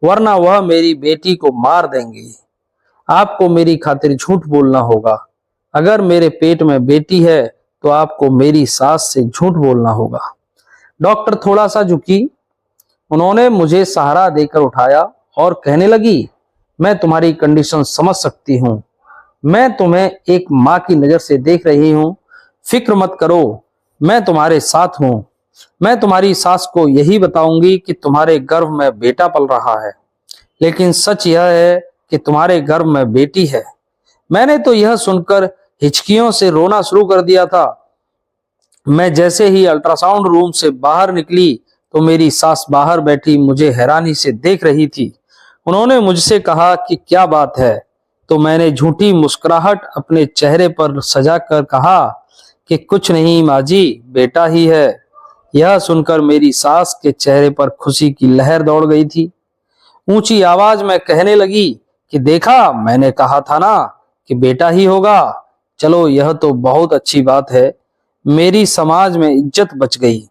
वरना वह मेरी बेटी को मार देंगी। आपको मेरी खातिर झूठ बोलना होगा। अगर मेरे पेट में बेटी है तो आपको मेरी सास से झूठ बोलना होगा। डॉक्टर थोड़ा सा झुकी। उन्होंने मुझे सहारा देकर उठाया और कहने लगी, मैं तुम्हारी कंडीशन समझ सकती हूँ। मैं तुम्हें एक माँ की नजर से देख रही हूँ। फिक्र मत करो, मैं तुम्हारे साथ हूँ। मैं तुम्हारी सास को यही बताऊंगी कि तुम्हारे गर्भ में बेटा पल रहा है, लेकिन सच यह है कि तुम्हारे गर्भ में बेटी है। मैंने तो यह सुनकर हिचकियों से रोना शुरू कर दिया था। मैं जैसे ही अल्ट्रासाउंड रूम से बाहर निकली तो मेरी सास बाहर बैठी मुझे हैरानी से देख रही थी। उन्होंने मुझसे कहा कि क्या बात है, तो मैंने झूठी मुस्कुराहट अपने चेहरे पर सजाकर कहा कि कुछ नहीं माँ जी, बेटा ही है। यह सुनकर मेरी सास के चेहरे पर खुशी की लहर दौड़ गई थी। ऊंची आवाज में कहने लगी कि देखा, मैंने कहा था ना कि बेटा ही होगा। चलो, यह तो बहुत अच्छी बात है। मेरी समाज में इज्जत बच गई।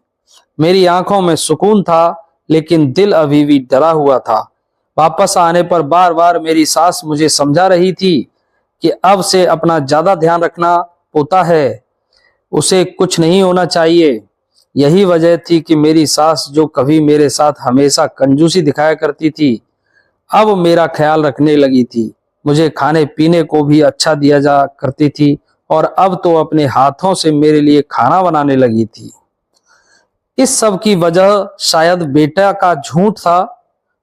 मेरी आंखों में सुकून था, लेकिन दिल अभी भी डरा हुआ था। वापस आने पर बार बार मेरी सास मुझे समझा रही थी कि अब से अपना ज्यादा ध्यान रखना, पोता है, उसे कुछ नहीं होना चाहिए। यही वजह थी कि मेरी सास, जो कभी मेरे साथ हमेशा कंजूसी दिखाया करती थी, अब मेरा ख्याल रखने लगी थी। मुझे खाने पीने को भी अच्छा दिया जा करती थी और अब तो अपने हाथों से मेरे लिए खाना बनाने लगी थी। इस सब की वजह शायद बेटा का झूठ था।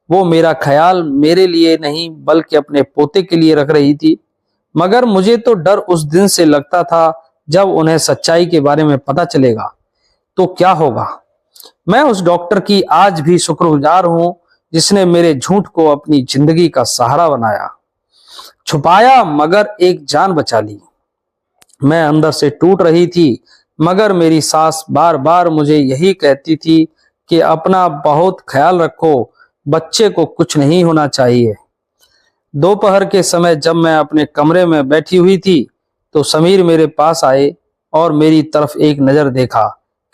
वो मेरा ख्याल मेरे लिए नहीं बल्कि अपने पोते के लिए रख रही थी। मगर मुझे तो डर उस दिन से लगता था जब उन्हें सच्चाई के बारे में पता चलेगा तो क्या होगा। मैं उस डॉक्टर की आज भी शुक्रगुजार हूं जिसने मेरे झूठ को अपनी जिंदगी का सहारा बनाया, छुपाया, मगर एक जान बचा ली। मैं अंदर से टूट रही थी, मगर मेरी सास बार बार मुझे यही कहती थी कि अपना बहुत ख्याल रखो, बच्चे को कुछ नहीं होना चाहिए। दोपहर के समय जब मैं अपने कमरे में बैठी हुई थी तो समीर मेरे पास आए और मेरी तरफ एक नजर देखा।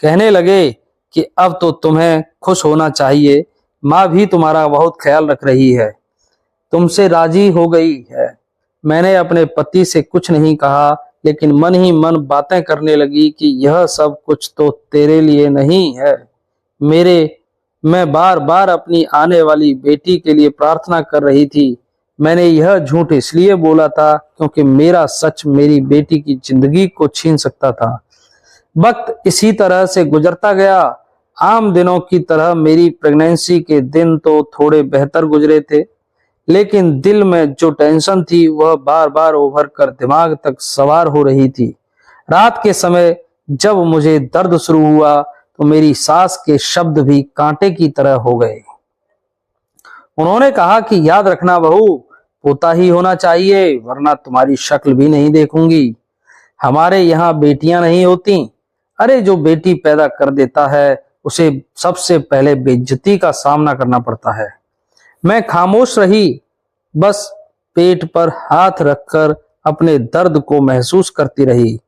कहने लगे कि अब तो तुम्हें खुश होना चाहिए, माँ भी तुम्हारा बहुत ख्याल रख रही है, तुमसे राजी हो गई है। मैंने अपने पति से कुछ नहीं कहा, लेकिन मन ही मन बातें करने लगी कि यह सब कुछ तो तेरे लिए नहीं है मेरे। मैं बार बार अपनी आने वाली बेटी के लिए प्रार्थना कर रही थी। मैंने यह झूठ इसलिए बोला था क्योंकि मेरा सच मेरी बेटी की जिंदगी को छीन सकता था। वक्त इसी तरह से गुजरता गया। आम दिनों की तरह मेरी प्रेगनेंसी के दिन तो थोड़े बेहतर गुजरे थे, लेकिन दिल में जो टेंशन थी वह बार बार उभर कर दिमाग तक सवार हो रही थी। रात के समय जब मुझे दर्द शुरू हुआ तो मेरी सास के शब्द भी कांटे की तरह हो गए। उन्होंने कहा कि याद रखना बहू, पोता ही होना चाहिए, वरना तुम्हारी शक्ल भी नहीं देखूंगी। हमारे यहाँ बेटियां नहीं होती। अरे, जो बेटी पैदा कर देता है उसे सबसे पहले बेइज्जती का सामना करना पड़ता है। मैं खामोश रही, बस पेट पर हाथ रखकर अपने दर्द को महसूस करती रही।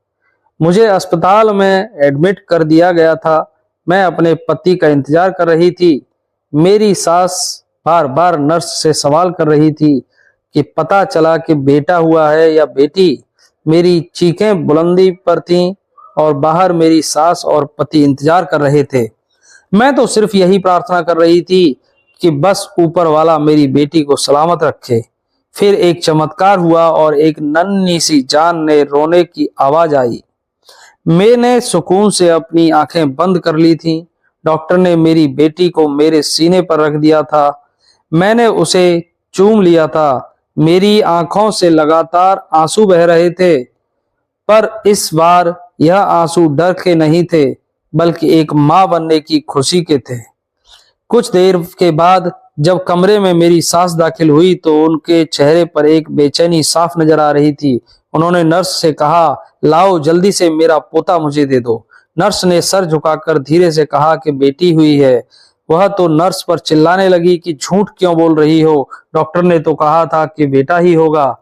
मुझे अस्पताल में एडमिट कर दिया गया था। मैं अपने पति का इंतजार कर रही थी। मेरी सास बार बार नर्स से सवाल कर रही थी कि पता चला कि बेटा हुआ है या बेटी। मेरी चीखें बुलंदी पर थीं और बाहर मेरी सास और पति इंतजार कर रहे थे। मैं तो सिर्फ यही प्रार्थना कर रही थी कि बस ऊपर वाला मेरी बेटी को सलामत रखे। फिर एक चमत्कार हुआ और एक नन्ही सी जान ने रोने की आवाज आई। मैंने सुकून से अपनी आंखें बंद कर ली थीं। डॉक्टर ने मेरी बेटी को मेरे सीने पर रख दिया था। मैंने उसे चूम लिया था। मेरी आंखों से लगातार आंसू बह रहे थे, पर इस बार यह आंसू डर के नहीं थे बल्कि एक मां बनने की खुशी के थे। कुछ देर के बाद जब कमरे में मेरी सास दाखिल हुई तो उनके चेहरे पर एक बेचैनी साफ नजर आ रही थी। उन्होंने नर्स से कहा, लाओ जल्दी से मेरा पोता मुझे दे दो। नर्स ने सर झुकाकर धीरे से कहा कि बेटी हुई है। वह तो नर्स पर चिल्लाने लगी कि झूठ क्यों बोल रही हो, डॉक्टर ने तो कहा था कि बेटा ही होगा।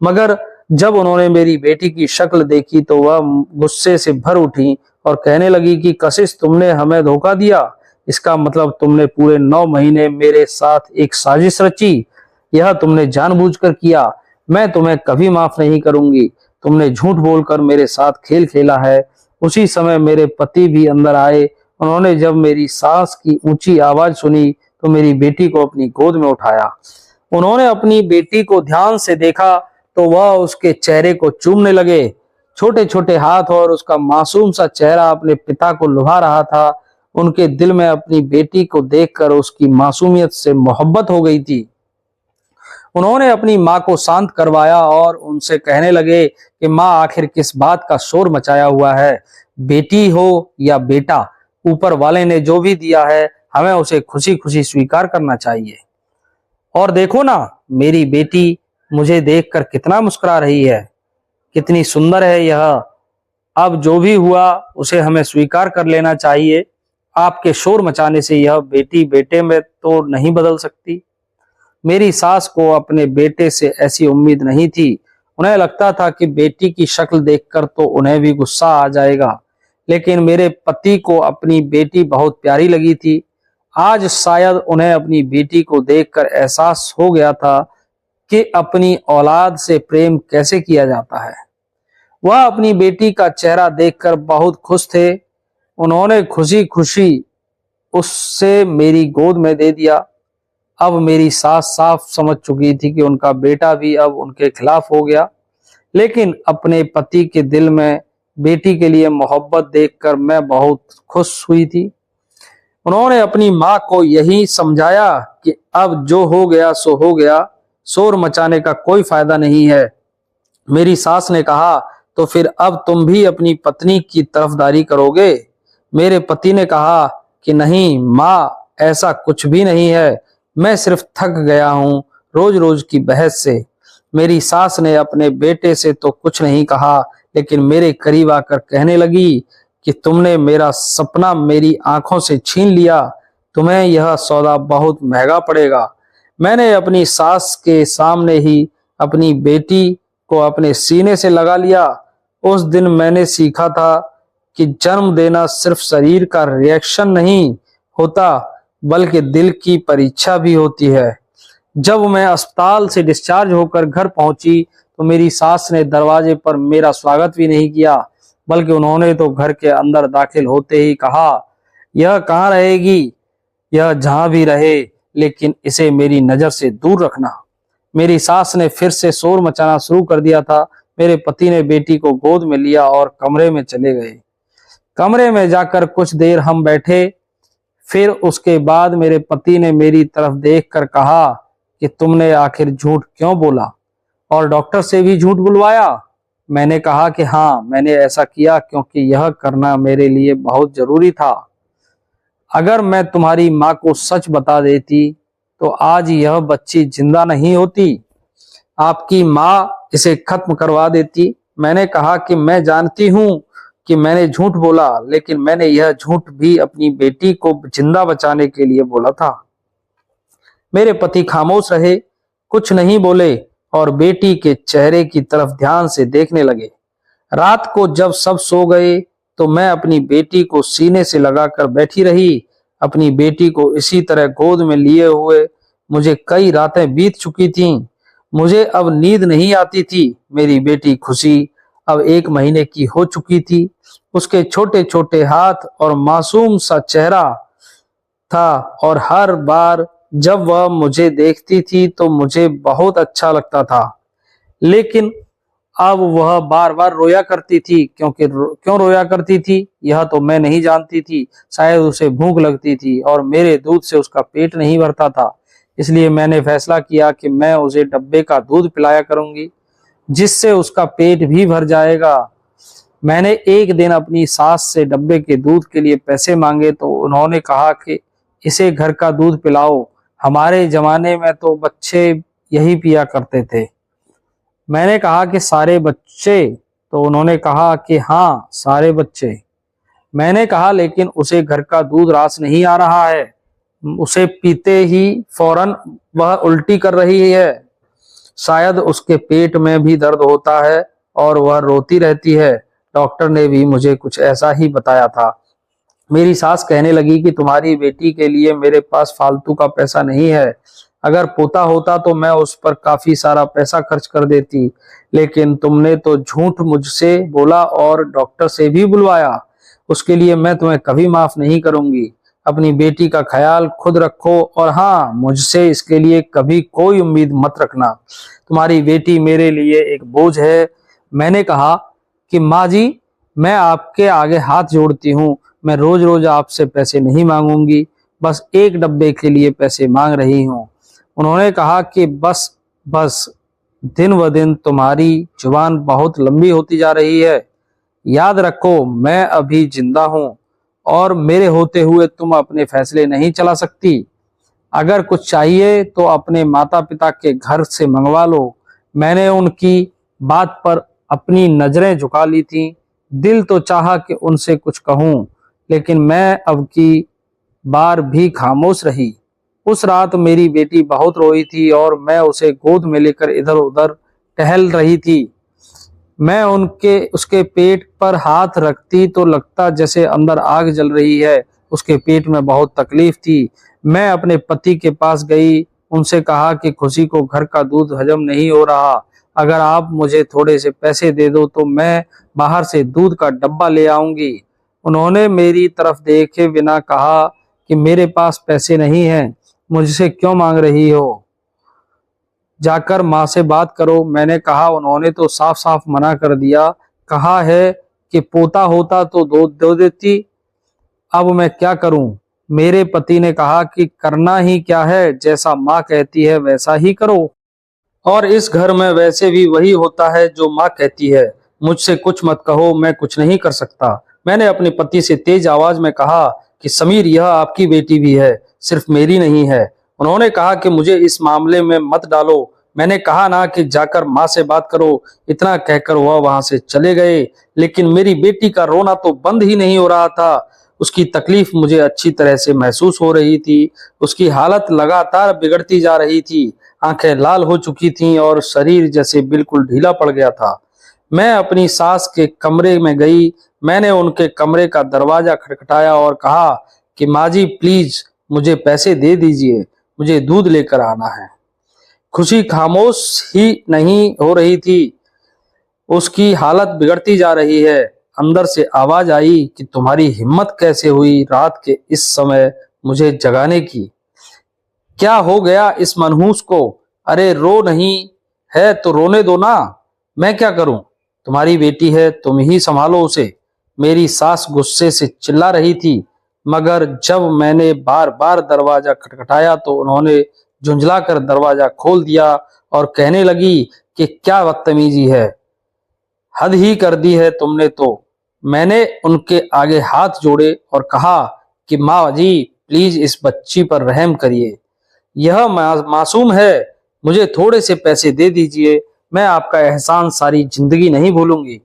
मगर जब उन्होंने मेरी बेटी की शक्ल देखी तो वह गुस्से से भर उठी और कहने लगी कि कशिश, तुमने हमें धोखा दिया। इसका मतलब तुमने पूरे 9 महीने मेरे साथ एक साजिश रची। यह तुमने जानबूझकर किया। मैं तुम्हें कभी माफ नहीं करूंगी। तुमने झूठ बोलकर मेरे साथ खेल खेला है। उसी समय मेरे पति भी अंदर आए। उन्होंने जब मेरी सास की ऊंची आवाज सुनी तो मेरी बेटी को अपनी गोद में उठाया। उन्होंने अपनी बेटी को ध्यान से देखा तो वह उसके चेहरे को चूमने लगे। छोटे छोटे हाथ और उसका मासूम सा चेहरा अपने पिता को लुभा रहा था। उनके दिल में अपनी बेटी को देखकर उसकी मासूमियत से मोहब्बत हो गई थी। उन्होंने अपनी माँ को शांत करवाया और उनसे कहने लगे कि माँ, आखिर किस बात का शोर मचाया हुआ है। बेटी हो या बेटा, ऊपर वाले ने जो भी दिया है हमें उसे खुशी खुशी स्वीकार करना चाहिए। और देखो ना, मेरी बेटी मुझे देखकर कितना मुस्कुरा रही है, कितनी सुंदर है यह। अब जो भी हुआ उसे हमें स्वीकार कर लेना चाहिए। आपके शोर मचाने से यह बेटी बेटे में तो नहीं बदल सकती। मेरी सास को अपने बेटे से ऐसी उम्मीद नहीं थी। उन्हें लगता था कि बेटी की शक्ल देखकर तो उन्हें भी गुस्सा आ जाएगा, लेकिन मेरे पति को अपनी बेटी बहुत प्यारी लगी थी। आज शायद उन्हें अपनी बेटी को देखकर एहसास हो गया था कि अपनी औलाद से प्रेम कैसे किया जाता है। वह अपनी बेटी का चेहरा देखकर बहुत खुश थे। उन्होंने खुशी खुशी उससे मेरी गोद में दे दिया। अब मेरी सास साफ समझ चुकी थी कि उनका बेटा भी अब उनके खिलाफ हो गया, लेकिन अपने पति के दिल में बेटी के लिए मोहब्बत देखकर मैं बहुत खुश हुई थी। उन्होंने अपनी माँ को यही समझाया कि अब जो हो गया सो हो गया, शोर मचाने का कोई फायदा नहीं है। मेरी सास ने कहा, तो फिर अब तुम भी अपनी पत्नी की तरफदारी करोगे? मेरे पति ने कहा कि नहीं माँ, ऐसा कुछ भी नहीं है, मैं सिर्फ थक गया हूँ रोज रोज की बहस से। मेरी सास ने अपने बेटे से तो कुछ नहीं कहा, लेकिन मेरे करीब आकर कहने लगी कि तुमने मेरा सपना मेरी आंखों से छीन लिया, तुम्हें यह सौदा बहुत महंगा पड़ेगा। मैंने अपनी सास के सामने ही अपनी बेटी को अपने सीने से लगा लिया। उस दिन मैंने सीखा था कि जन्म देना सिर्फ शरीर का रिएक्शन नहीं होता, बल्कि दिल की परीक्षा भी होती है। जब मैं अस्पताल से डिस्चार्ज होकर घर पहुंची तो मेरी सास ने दरवाजे पर मेरा स्वागत भी नहीं किया, बल्कि उन्होंने तो घर के अंदर दाखिल होते ही कहा, यह कहाँ रहेगी? यह जहां भी रहे, लेकिन इसे मेरी नजर से दूर रखना। मेरी सास ने फिर से शोर मचाना शुरू कर दिया था। मेरे पति ने बेटी को गोद में लिया और कमरे में चले गए। कमरे में जाकर कुछ देर हम बैठे। फिर उसके बाद मेरे पति ने मेरी तरफ देखकर कहा कि तुमने आखिर झूठ क्यों बोला और डॉक्टर से भी झूठ बुलवाया? मैंने कहा कि हाँ, मैंने ऐसा किया क्योंकि यह करना मेरे लिए बहुत जरूरी था। अगर मैं तुम्हारी माँ को सच बता देती तो आज यह बच्ची जिंदा नहीं होती, आपकी माँ इसे खत्म करवा देती। मैंने कहा कि मैं जानती हूँ कि मैंने झूठ बोला, लेकिन मैंने यह झूठ भी अपनी बेटी को जिंदा बचाने के लिए बोला था। मेरे पति खामोश रहे, कुछ नहीं बोले और बेटी के चेहरे की तरफ ध्यान से देखने लगे। रात को जब सब सो गए तो मैं अपनी बेटी को सीने से लगाकर बैठी रही। अपनी बेटी को इसी तरह गोद में लिए हुए मुझे कई रातें बीत चुकी थीं। मुझे अब नींद नहीं आती थी। मेरी बेटी खुशी अब 1 महीने की हो चुकी थी। उसके छोटे छोटे हाथ और मासूम सा चेहरा था और हर बार जब वह मुझे देखती थी तो मुझे बहुत अच्छा लगता था। लेकिन अब वह बार बार रोया करती थी। क्यों रोया करती थी यह तो मैं नहीं जानती थी। शायद उसे भूख लगती थी और मेरे दूध से उसका पेट नहीं भरता था। इसलिए मैंने फैसला किया कि मैं उसे डब्बे का दूध पिलाया करूंगी, जिससे उसका पेट भी भर जाएगा। मैंने एक दिन अपनी सास से डब्बे के दूध के लिए पैसे मांगे तो उन्होंने कहा कि इसे घर का दूध पिलाओ, हमारे जमाने में तो बच्चे यही पिया करते थे। मैंने कहा कि सारे बच्चे? तो उन्होंने कहा कि हाँ, सारे बच्चे। मैंने कहा लेकिन उसे घर का दूध रास नहीं आ रहा है, उसे पीते ही फौरन वह उल्टी कर रही है। शायद उसके पेट में भी दर्द होता है और वह रोती रहती है। डॉक्टर ने भी मुझे कुछ ऐसा ही बताया था। मेरी सास कहने लगी कि तुम्हारी बेटी के लिए मेरे पास फालतू का पैसा नहीं है। अगर पोता होता तो मैं उस पर काफी सारा पैसा खर्च कर देती, लेकिन तुमने तो झूठ मुझसे बोला और डॉक्टर से भी बुलवाया। उसके लिए मैं तुम्हें कभी माफ नहीं करूंगी। अपनी बेटी का ख्याल खुद रखो और हाँ, मुझसे इसके लिए कभी कोई उम्मीद मत रखना। तुम्हारी बेटी मेरे लिए एक बोझ है। मैंने कहा कि माँ जी, मैं आपके आगे हाथ जोड़ती हूँ, मैं रोज रोज आपसे पैसे नहीं मांगूंगी, बस एक डब्बे के लिए पैसे मांग रही हूँ। उन्होंने कहा कि बस बस, दिन ब दिन तुम्हारी जुबान बहुत लंबी होती जा रही है। याद रखो, मैं अभी जिंदा हूँ और मेरे होते हुए तुम अपने फैसले नहीं चला सकती। अगर कुछ चाहिए तो अपने माता पिता के घर से मंगवा लो। मैंने उनकी बात पर अपनी नजरें झुका ली थी। दिल तो चाहा कि उनसे कुछ कहूं, लेकिन मैं अब की बार भी खामोश रही। उस रात मेरी बेटी बहुत रोई थी और मैं उसे गोद में लेकर इधर उधर टहल रही थी। मैं उनके उसके पेट पर हाथ रखती तो लगता जैसे अंदर आग जल रही है। उसके पेट में बहुत तकलीफ थी। मैं अपने पति के पास गई, उनसे कहा कि खुशी को घर का दूध हजम नहीं हो रहा, अगर आप मुझे थोड़े से पैसे दे दो तो मैं बाहर से दूध का डब्बा ले आऊंगी। उन्होंने मेरी तरफ देखे बिना कहा कि मेरे पास पैसे नहीं हैं, मुझसे क्यों मांग रही हो, जाकर माँ से बात करो। मैंने कहा। उन्होंने तो साफ साफ मना कर दिया, कहा है कि पोता होता तो दो देती। अब मैं क्या करूं? मेरे पति ने कहा कि करना ही क्या है, जैसा माँ कहती है वैसा ही करो, और इस घर में वैसे भी वही होता है जो माँ कहती है। मुझसे कुछ मत कहो, मैं कुछ नहीं कर सकता। मैंने अपने पति से तेज आवाज में कहा कि समीर, यह आपकी बेटी भी है, सिर्फ मेरी नहीं है। उन्होंने कहा कि मुझे इस मामले में मत डालो। मैंने कहा ना कि जाकर माँ से बात करो। इतना कहकर वह वहां से चले गए। लेकिन मेरी बेटी का रोना तो बंद ही नहीं हो रहा था। उसकी तकलीफ मुझे अच्छी तरह से महसूस हो रही थी। उसकी हालत लगातार बिगड़ती जा रही थी। आंखें लाल हो चुकी थीं और शरीर जैसे बिल्कुल ढीला पड़ गया था। मैं अपनी सास के कमरे में गई। मैंने उनके कमरे का दरवाजा खटखटाया और कहा कि माँ जी, प्लीज मुझे पैसे दे दीजिए, मुझे दूध लेकर आना है। खुशी खामोश ही नहीं हो रही थी, उसकी हालत बिगड़ती जा रही है। अंदर से आवाज आई कि तुम्हारी हिम्मत कैसे हुई रात के इस समय मुझे जगाने की? क्या हो गया इस मनहूस को? अरे रो नहीं है तो रोने दो ना, मैं क्या करूं? तुम्हारी बेटी है, तुम ही संभालो उसे। मेरी सास गुस्से से चिल्ला रही थी, मगर जब मैंने बार बार दरवाजा खटखटाया तो उन्होंने झुंझला कर दरवाजा खोल दिया और कहने लगी कि क्या बदतमीजी है, हद ही कर दी है तुमने तो। मैंने उनके आगे हाथ जोड़े और कहा कि माँ जी, प्लीज इस बच्ची पर रहम करिए, यह मासूम है, मुझे थोड़े से पैसे दे दीजिए, मैं आपका एहसान सारी जिंदगी नहीं भूलूंगी।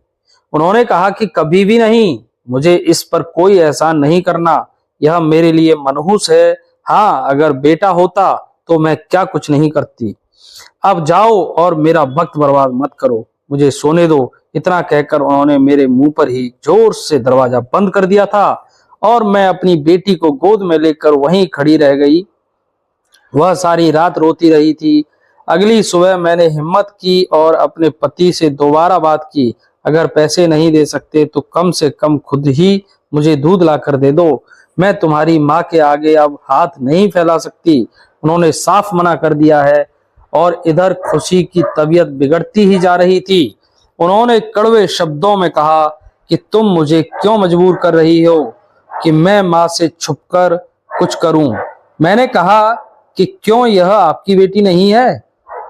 उन्होंने कहा कि कभी भी नहीं, मुझे इस पर कोई एहसान नहीं करना, यह मेरे लिए मनहूस है। हाँ, अगर बेटा होता तो मैं क्या कुछ नहीं करती। अब जाओ और मेरा वक्त बर्बाद मत करो, मुझे सोने दो। इतना कहकर उन्होंने मेरे मुंह पर ही जोर से दरवाजा बंद कर दिया था और मैं अपनी बेटी को गोद में लेकर वहीं खड़ी रह गई। वह सारी रात रोती रही थी। अगली सुबह मैंने हिम्मत की और अपने पति से दोबारा बात की, अगर पैसे नहीं दे सकते तो कम से कम खुद ही मुझे दूध ला कर दे दो, मैं तुम्हारी माँ के आगे अब हाथ नहीं फैला सकती। उन्होंने साफ मना कर दिया है। और इधर खुशी की तबीयत बिगड़ती ही जा रही थी। उन्होंने कड़वे शब्दों में कहा कि तुम मुझे क्यों मजबूर कर रही हो कि मैं माँ से छुपकर कुछ करूं। मैंने कहा कि क्यों, यह आपकी बेटी नहीं है?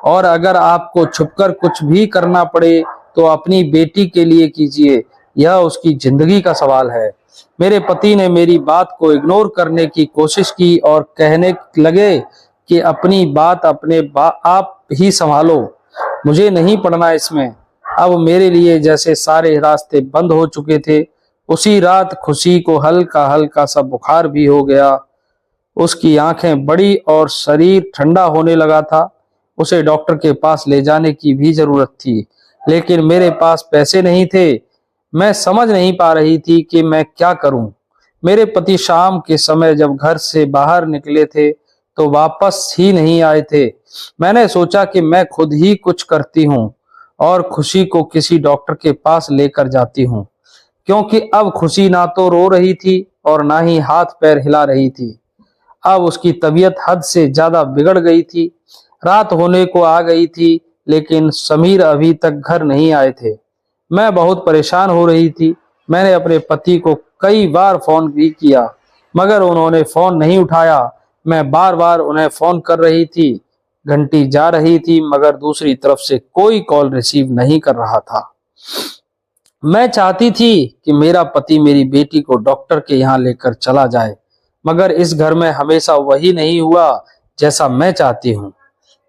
और अगर आपको छुपकर कुछ भी करना पड़े तो अपनी बेटी के लिए कीजिए, यह उसकी जिंदगी का सवाल है। मेरे पति ने मेरी बात को इग्नोर करने की कोशिश की और कहने लगे कि अपनी बात आप ही संभालो, मुझे नहीं पड़ना इसमें। अब मेरे लिए जैसे सारे रास्ते बंद हो चुके थे। उसी रात खुशी को हल्का हल्का सा बुखार भी हो गया। उसकी आंखें बड़ी और शरीर ठंडा होने लगा था। उसे डॉक्टर के पास ले जाने की भी जरूरत थी, लेकिन मेरे पास पैसे नहीं थे। मैं समझ नहीं पा रही थी कि मैं क्या करूं। मेरे पति शाम के समय जब घर से बाहर निकले थे तो वापस ही नहीं आए थे। मैंने सोचा कि मैं खुद ही कुछ करती हूँ और खुशी को किसी डॉक्टर के पास लेकर जाती हूँ, क्योंकि अब खुशी ना तो रो रही थी और ना ही हाथ पैर हिला रही थी। अब उसकी तबीयत हद से ज्यादा बिगड़ गई थी। रात होने को आ गई थी, लेकिन समीर अभी तक घर नहीं आए थे। मैं बहुत परेशान हो रही थी। मैंने अपने पति को कई बार फोन भी किया, मगर उन्होंने फोन नहीं उठाया। मैं बार बार उन्हें फोन कर रही थी, घंटी जा रही थी, मगर दूसरी तरफ से कोई कॉल रिसीव नहीं कर रहा था। मैं चाहती थी कि मेरा पति मेरी बेटी को डॉक्टर के यहाँ लेकर चला जाए, मगर इस घर में हमेशा वही नहीं हुआ जैसा मैं चाहती हूँ।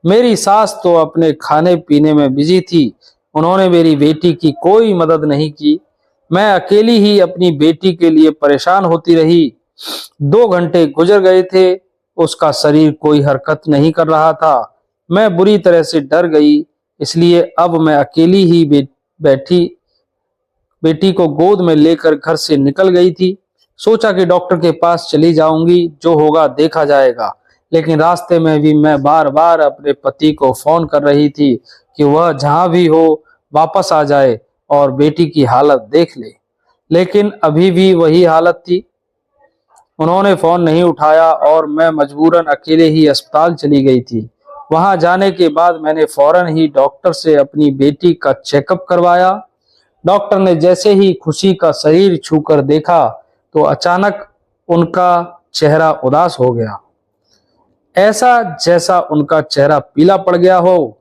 मेरी सास तो अपने खाने पीने में बिजी थी, उन्होंने मेरी बेटी की कोई मदद नहीं की। मैं अकेली ही अपनी बेटी के लिए परेशान होती रही। 2 घंटे गुजर गए थे, उसका शरीर कोई हरकत नहीं कर रहा था। मैं बुरी तरह से डर गई, इसलिए अब मैं अकेली ही बैठी बेटी को गोद में लेकर घर से निकल गई थी। सोचा कि डॉक्टर के पास चली जाऊंगी, जो होगा देखा जाएगा। लेकिन रास्ते में भी मैं बार बार अपने पति को फोन कर रही थी कि वह जहां भी हो वापस आ जाए और बेटी की हालत देख ले। लेकिन अभी भी वही हालत थी। उन्होंने फोन नहीं उठाया और मैं मजबूरन अकेले ही अस्पताल चली गई थी। वहां जाने के बाद मैंने फौरन ही डॉक्टर से अपनी बेटी का चेकअप करवाया। डॉक्टर ने जैसे ही खुशी का शरीर छूकर देखा तो अचानक उनका चेहरा उदास हो गया, ऐसा जैसा उनका चेहरा पीला पड़ गया हो।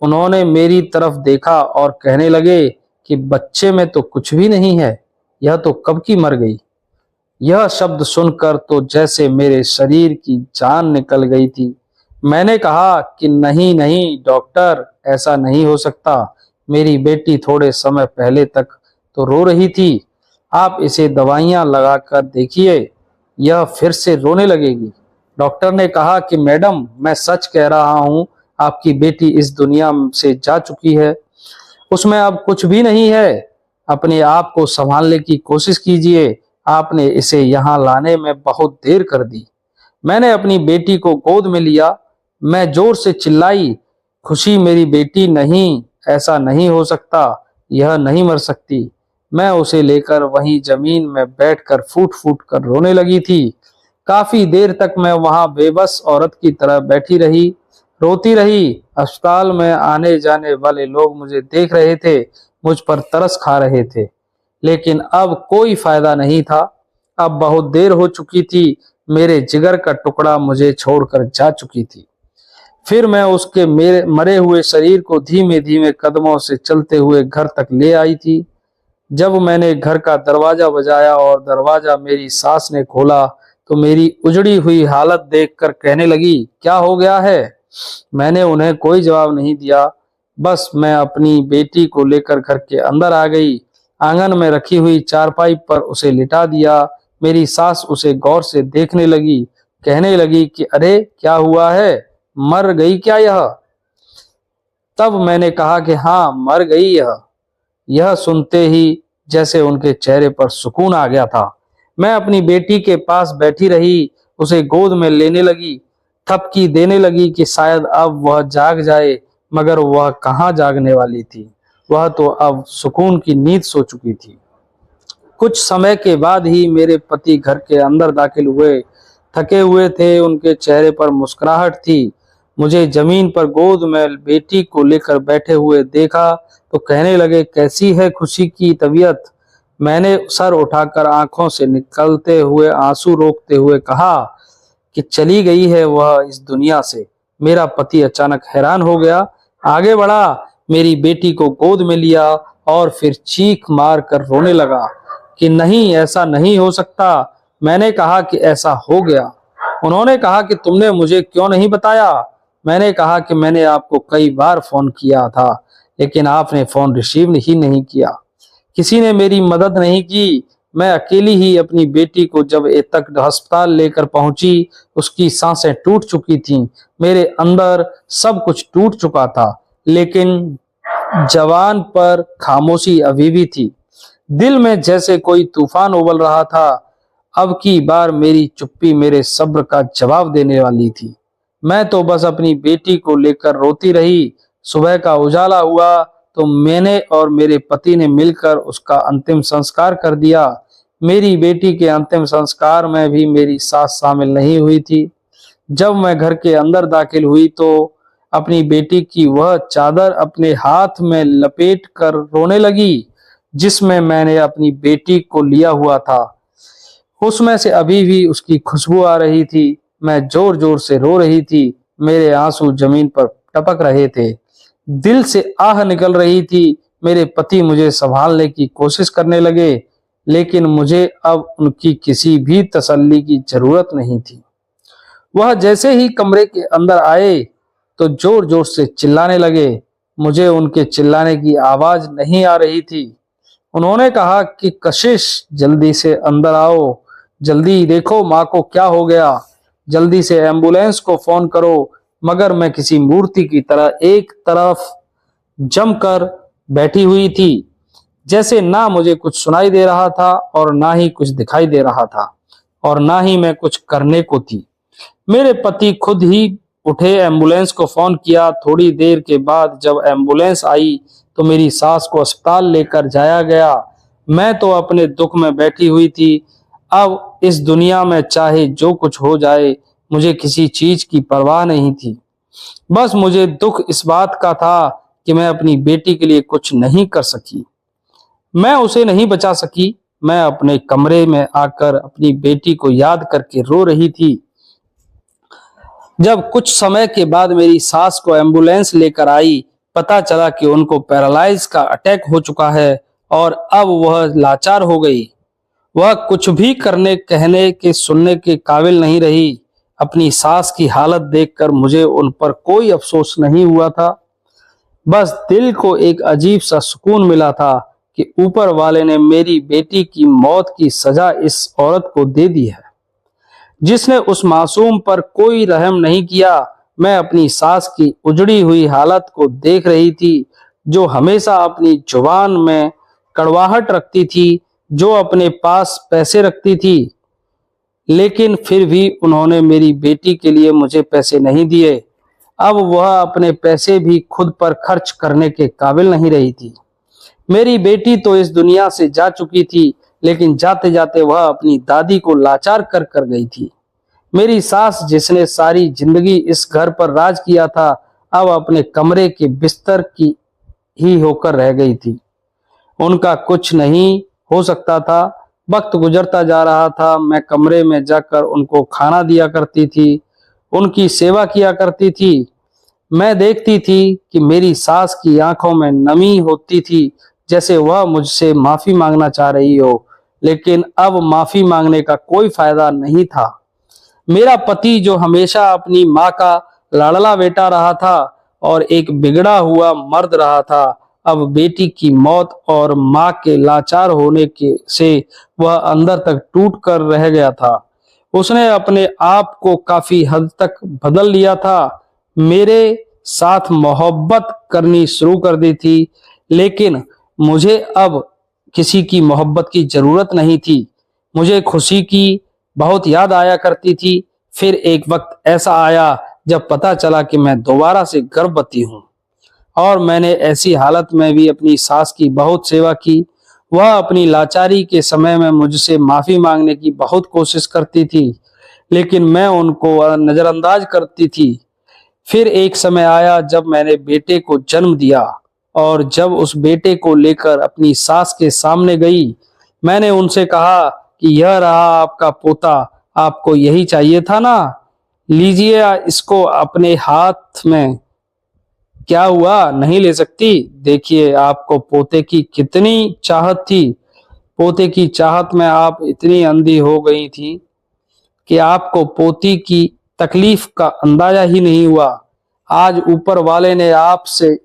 उन्होंने मेरी तरफ देखा और कहने लगे कि बच्चे में तो कुछ भी नहीं है, यह तो कब की मर गई। यह शब्द सुनकर तो जैसे मेरे शरीर की जान निकल गई थी। मैंने कहा कि नहीं नहीं डॉक्टर, ऐसा नहीं हो सकता। मेरी बेटी थोड़े समय पहले तक तो रो रही थी, आप इसे दवाइयां लगाकर देखिए, यह फिर से रोने लगेगी। डॉक्टर ने कहा कि मैडम, मैं सच कह रहा हूं, आपकी बेटी इस दुनिया से जा चुकी है, उसमें अब कुछ भी नहीं है। अपने आप को संभालने की कोशिश कीजिए, आपने इसे यहाँ लाने में बहुत देर कर दी। मैंने अपनी बेटी को गोद में लिया। मैं जोर से चिल्लाई, खुशी मेरी बेटी नहीं, ऐसा नहीं हो सकता, यह नहीं मर सकती। मैं उसे लेकर वहीं जमीन में बैठकर फूट फूट कर रोने लगी थी। काफी देर तक मैं वहां बेबस औरत की तरह बैठी रही, रोती रही। अस्पताल में आने जाने वाले लोग मुझे देख रहे थे, मुझ पर तरस खा रहे थे। लेकिन अब कोई फायदा नहीं था। अब बहुत देर हो चुकी थी, मेरे जिगर का टुकड़ा मुझे छोड़कर जा चुकी थी। फिर मैं उसके मेरे मरे हुए शरीर को धीमे धीमे कदमों से चलते हुए घर तक ले आई थी। जब मैंने घर का दरवाजा बजाया और दरवाजा मेरी सास ने खोला तो मेरी उजड़ी हुई हालत देखकर कहने लगी, क्या हो गया है। मैंने उन्हें कोई जवाब नहीं दिया, बस मैं अपनी बेटी को लेकर घर के अंदर आ गई। आंगन में रखी हुई चारपाई पर उसे लिटा दिया। मेरी सास उसे गौर से देखने लगी, कहने लगी कि अरे क्या हुआ है, मर गई क्या यह। तब मैंने कहा कि हाँ, मर गई यह सुनते ही जैसे उनके चेहरे पर सुकून आ गया था। मैं अपनी बेटी के पास बैठी रही, उसे गोद में लेने लगी, थपकी देने लगी कि शायद अब वह जाग जाए, मगर वह कहाँ जागने वाली थी। वह तो अब सुकून की नींद सो चुकी थी। कुछ समय के बाद ही मेरे पति घर के अंदर दाखिल हुए। थके हुए थे, उनके चेहरे पर मुस्कुराहट थी। मुझे जमीन पर गोद में बेटी को लेकर बैठे हुए देखा तो कहने लगे, कैसी है खुशी की तबीयत। मैंने सर उठाकर आंखों से निकलते हुए आंसू रोकते हुए कहा कि चली गई है वह इस दुनिया से। मेरा पति अचानक हैरान हो गया, आगे बढ़ा, मेरी बेटी को गोद में लिया और फिर चीख मार कर रोने लगा कि नहीं, ऐसा नहीं हो सकता। मैंने कहा कि ऐसा हो गया। उन्होंने कहा कि तुमने मुझे क्यों नहीं बताया। मैंने कहा कि मैंने आपको कई बार फोन किया था, लेकिन आपने फोन रिसीव ही नहीं किया। किसी ने मेरी मदद नहीं की। मैं अकेली ही अपनी बेटी को जब तक अस्पताल लेकर पहुंची, उसकी सांसें टूट चुकी थीं। मेरे अंदर सब कुछ टूट चुका था, लेकिन जवान पर खामोशी अभी भी थी। दिल में जैसे कोई तूफान उबल रहा था। अब की बार मेरी चुप्पी मेरे सब्र का जवाब देने वाली थी। मैं तो बस अपनी बेटी को लेकर रोती रही। सुबह का उजाला हुआ तो मैंने और मेरे पति ने मिलकर उसका अंतिम संस्कार कर दिया। मेरी बेटी के अंतिम संस्कार में भी मेरी सास शामिल नहीं हुई थी। जब मैं घर के अंदर दाखिल हुई तो अपनी बेटी की वह चादर अपने हाथ में लपेट कर रोने लगी, जिसमें मैंने अपनी बेटी को लिया हुआ था। उसमें से अभी भी उसकी खुशबू आ रही थी। मैं जोर जोर से रो रही थी, मेरे आंसू जमीन पर टपक रहे थे, दिल से आह निकल रही थी। मेरे पति मुझे संभालने की कोशिश करने लगे, लेकिन मुझे अब उनकी किसी भी तसल्ली की जरूरत नहीं थी। वह जैसे ही कमरे के अंदर आए तो जोर जोर से चिल्लाने लगे। मुझे उनके चिल्लाने की आवाज नहीं आ रही थी। उन्होंने कहा कि कशिश जल्दी से अंदर आओ, जल्दी देखो माँ को क्या हो गया, जल्दी से एम्बुलेंस को फोन करो। मगर मैं किसी मूर्ति की तरह एक तरफ जमकर बैठी हुई थी, जैसे ना मुझे कुछ सुनाई दे रहा था और ना ही कुछ दिखाई दे रहा था और ना ही मैं कुछ करने को थी। मेरे पति खुद ही उठे, एम्बुलेंस को फोन किया। थोड़ी देर के बाद जब एम्बुलेंस आई तो मेरी सास को अस्पताल लेकर जाया गया। मैं तो अपने दुख में बैठी हुई थी। अब इस दुनिया में चाहे जो कुछ हो जाए, मुझे किसी चीज की परवाह नहीं थी। बस मुझे दुख इस बात का था कि मैं अपनी बेटी के लिए कुछ नहीं कर सकी, मैं उसे नहीं बचा सकी। मैं अपने कमरे में आकर अपनी बेटी को याद करके रो रही थी। जब कुछ समय के बाद मेरी सास को एम्बुलेंस लेकर आई, पता चला कि उनको पैरालाइज का अटैक हो चुका है और अब वह लाचार हो गई। वह कुछ भी करने, कहने के, सुनने के काबिल नहीं रही। अपनी सास की हालत देखकर मुझे उन पर कोई अफसोस नहीं हुआ था। बस दिल को एक अजीब सा सुकून मिला था कि ऊपर वाले ने मेरी बेटी की मौत की सजा इस औरत को दे दी है, जिसने उस मासूम पर कोई रहम नहीं किया। मैं अपनी सास की उजड़ी हुई हालत को देख रही थी, जो हमेशा अपनी जुबान में कड़वाहट रखती थी, जो अपने पास पैसे रखती थी, लेकिन फिर भी उन्होंने मेरी बेटी के लिए मुझे पैसे नहीं दिए। अब वह अपने पैसे भी खुद पर खर्च करने के काबिल नहीं रही थी। मेरी बेटी तो इस दुनिया से जा चुकी थी, लेकिन जाते जाते वह अपनी दादी को लाचार कर कर गई थी। मेरी सास, जिसने सारी जिंदगी इस घर पर राज किया था, अब अपने कमरे के बिस्तर की ही होकर रह गई थी। उनका कुछ नहीं हो सकता था। वक्त गुजरता जा रहा था। मैं कमरे में जाकर उनको खाना दिया करती थी, उनकी सेवा किया करती थी। मैं देखती थी कि मेरी सास की आंखों में नमी होती थी, जैसे वह मुझसे माफी मांगना चाह रही हो, लेकिन अब माफी मांगने का कोई फायदा नहीं था। मेरा पति, जो हमेशा अपनी माँ का लाडला बेटा रहा था और एक बिगड़ा हुआ मर्द रहा था, अब बेटी की मौत और माँ के लाचार होने के से वह अंदर तक टूट कर रह गया था। उसने अपने आप को काफी हद तक बदल लिया था, मेरे साथ मोहब्बत करनी शुरू कर दी थी, लेकिन मुझे अब किसी की मोहब्बत की जरूरत नहीं थी। मुझे खुशी की बहुत याद आया करती थी। फिर एक वक्त ऐसा आया जब पता चला कि मैं दोबारा से गर्भवती हूँ, और मैंने ऐसी हालत में भी अपनी सास की बहुत सेवा की। वह अपनी लाचारी के समय में मुझसे माफी मांगने की बहुत कोशिश करती थी, लेकिन मैं उनको नजरअंदाज करती थी। फिर एक समय आया जब मैंने बेटे को जन्म दिया, और जब उस बेटे को लेकर अपनी सास के सामने गई, मैंने उनसे कहा कि यह रहा आपका पोता, आपको यही चाहिए था ना, लीजिए इसको अपने हाथ में। क्या हुआ, नहीं ले सकती? देखिए आपको पोते की कितनी चाहत थी। पोते की चाहत में आप इतनी अंधी हो गई थी कि आपको पोती की तकलीफ का अंदाजा ही नहीं हुआ। आज ऊपर वाले ने आपसे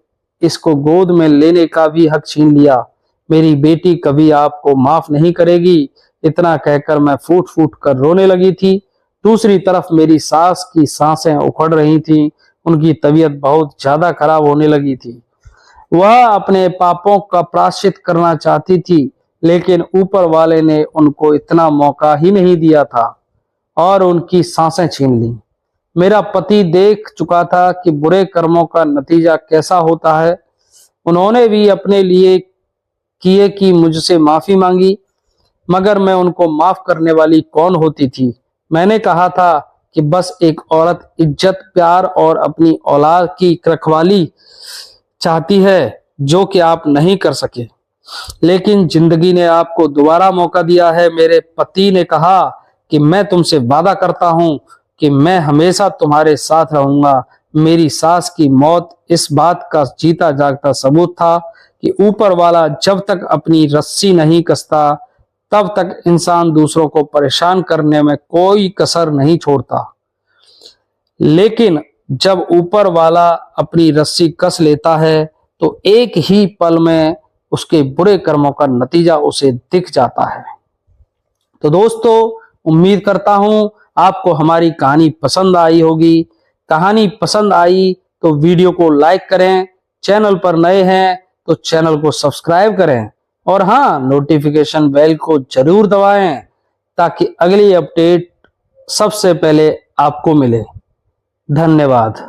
इसको गोद में लेने का भी हक छीन लिया। मेरी बेटी कभी आपको माफ नहीं करेगी। इतना कहकर मैं फूट फूट कर रोने लगी थी। दूसरी तरफ मेरी सास की सांसें उखड़ रही थीं। उनकी तबीयत बहुत ज्यादा खराब होने लगी थी। वह अपने पापों का प्रायश्चित करना चाहती थी, लेकिन ऊपर वाले ने उनको इतना मौका ही नहीं दिया था और उनकी सांसें छीन ली। मेरा पति देख चुका था कि बुरे कर्मों का नतीजा कैसा होता है। उन्होंने भी अपने लिए किए कि मुझसे माफी मांगी, मगर मैं उनको माफ करने वाली कौन होती थी। मैंने कहा था कि बस एक औरत इज्जत, प्यार और अपनी औलाद की रखवाली चाहती है, जो कि आप नहीं कर सके। लेकिन जिंदगी ने आपको दोबारा मौका दिया है। मेरे पति ने कहा कि मैं तुमसे वादा करता हूं कि मैं हमेशा तुम्हारे साथ रहूंगा। मेरी सास की मौत इस बात का जीता जागता सबूत था कि ऊपर वाला जब तक अपनी रस्सी नहीं कसता, तब तक इंसान दूसरों को परेशान करने में कोई कसर नहीं छोड़ता, लेकिन जब ऊपर वाला अपनी रस्सी कस लेता है तो एक ही पल में उसके बुरे कर्मों का नतीजा उसे दिख जाता है। तो दोस्तों, उम्मीद करता हूं आपको हमारी कहानी पसंद आई होगी। कहानी पसंद आई तो वीडियो को लाइक करें, चैनल पर नए हैं तो चैनल को सब्सक्राइब करें और हाँ, नोटिफिकेशन बेल को जरूर दबाएं ताकि अगली अपडेट सबसे पहले आपको मिले। धन्यवाद।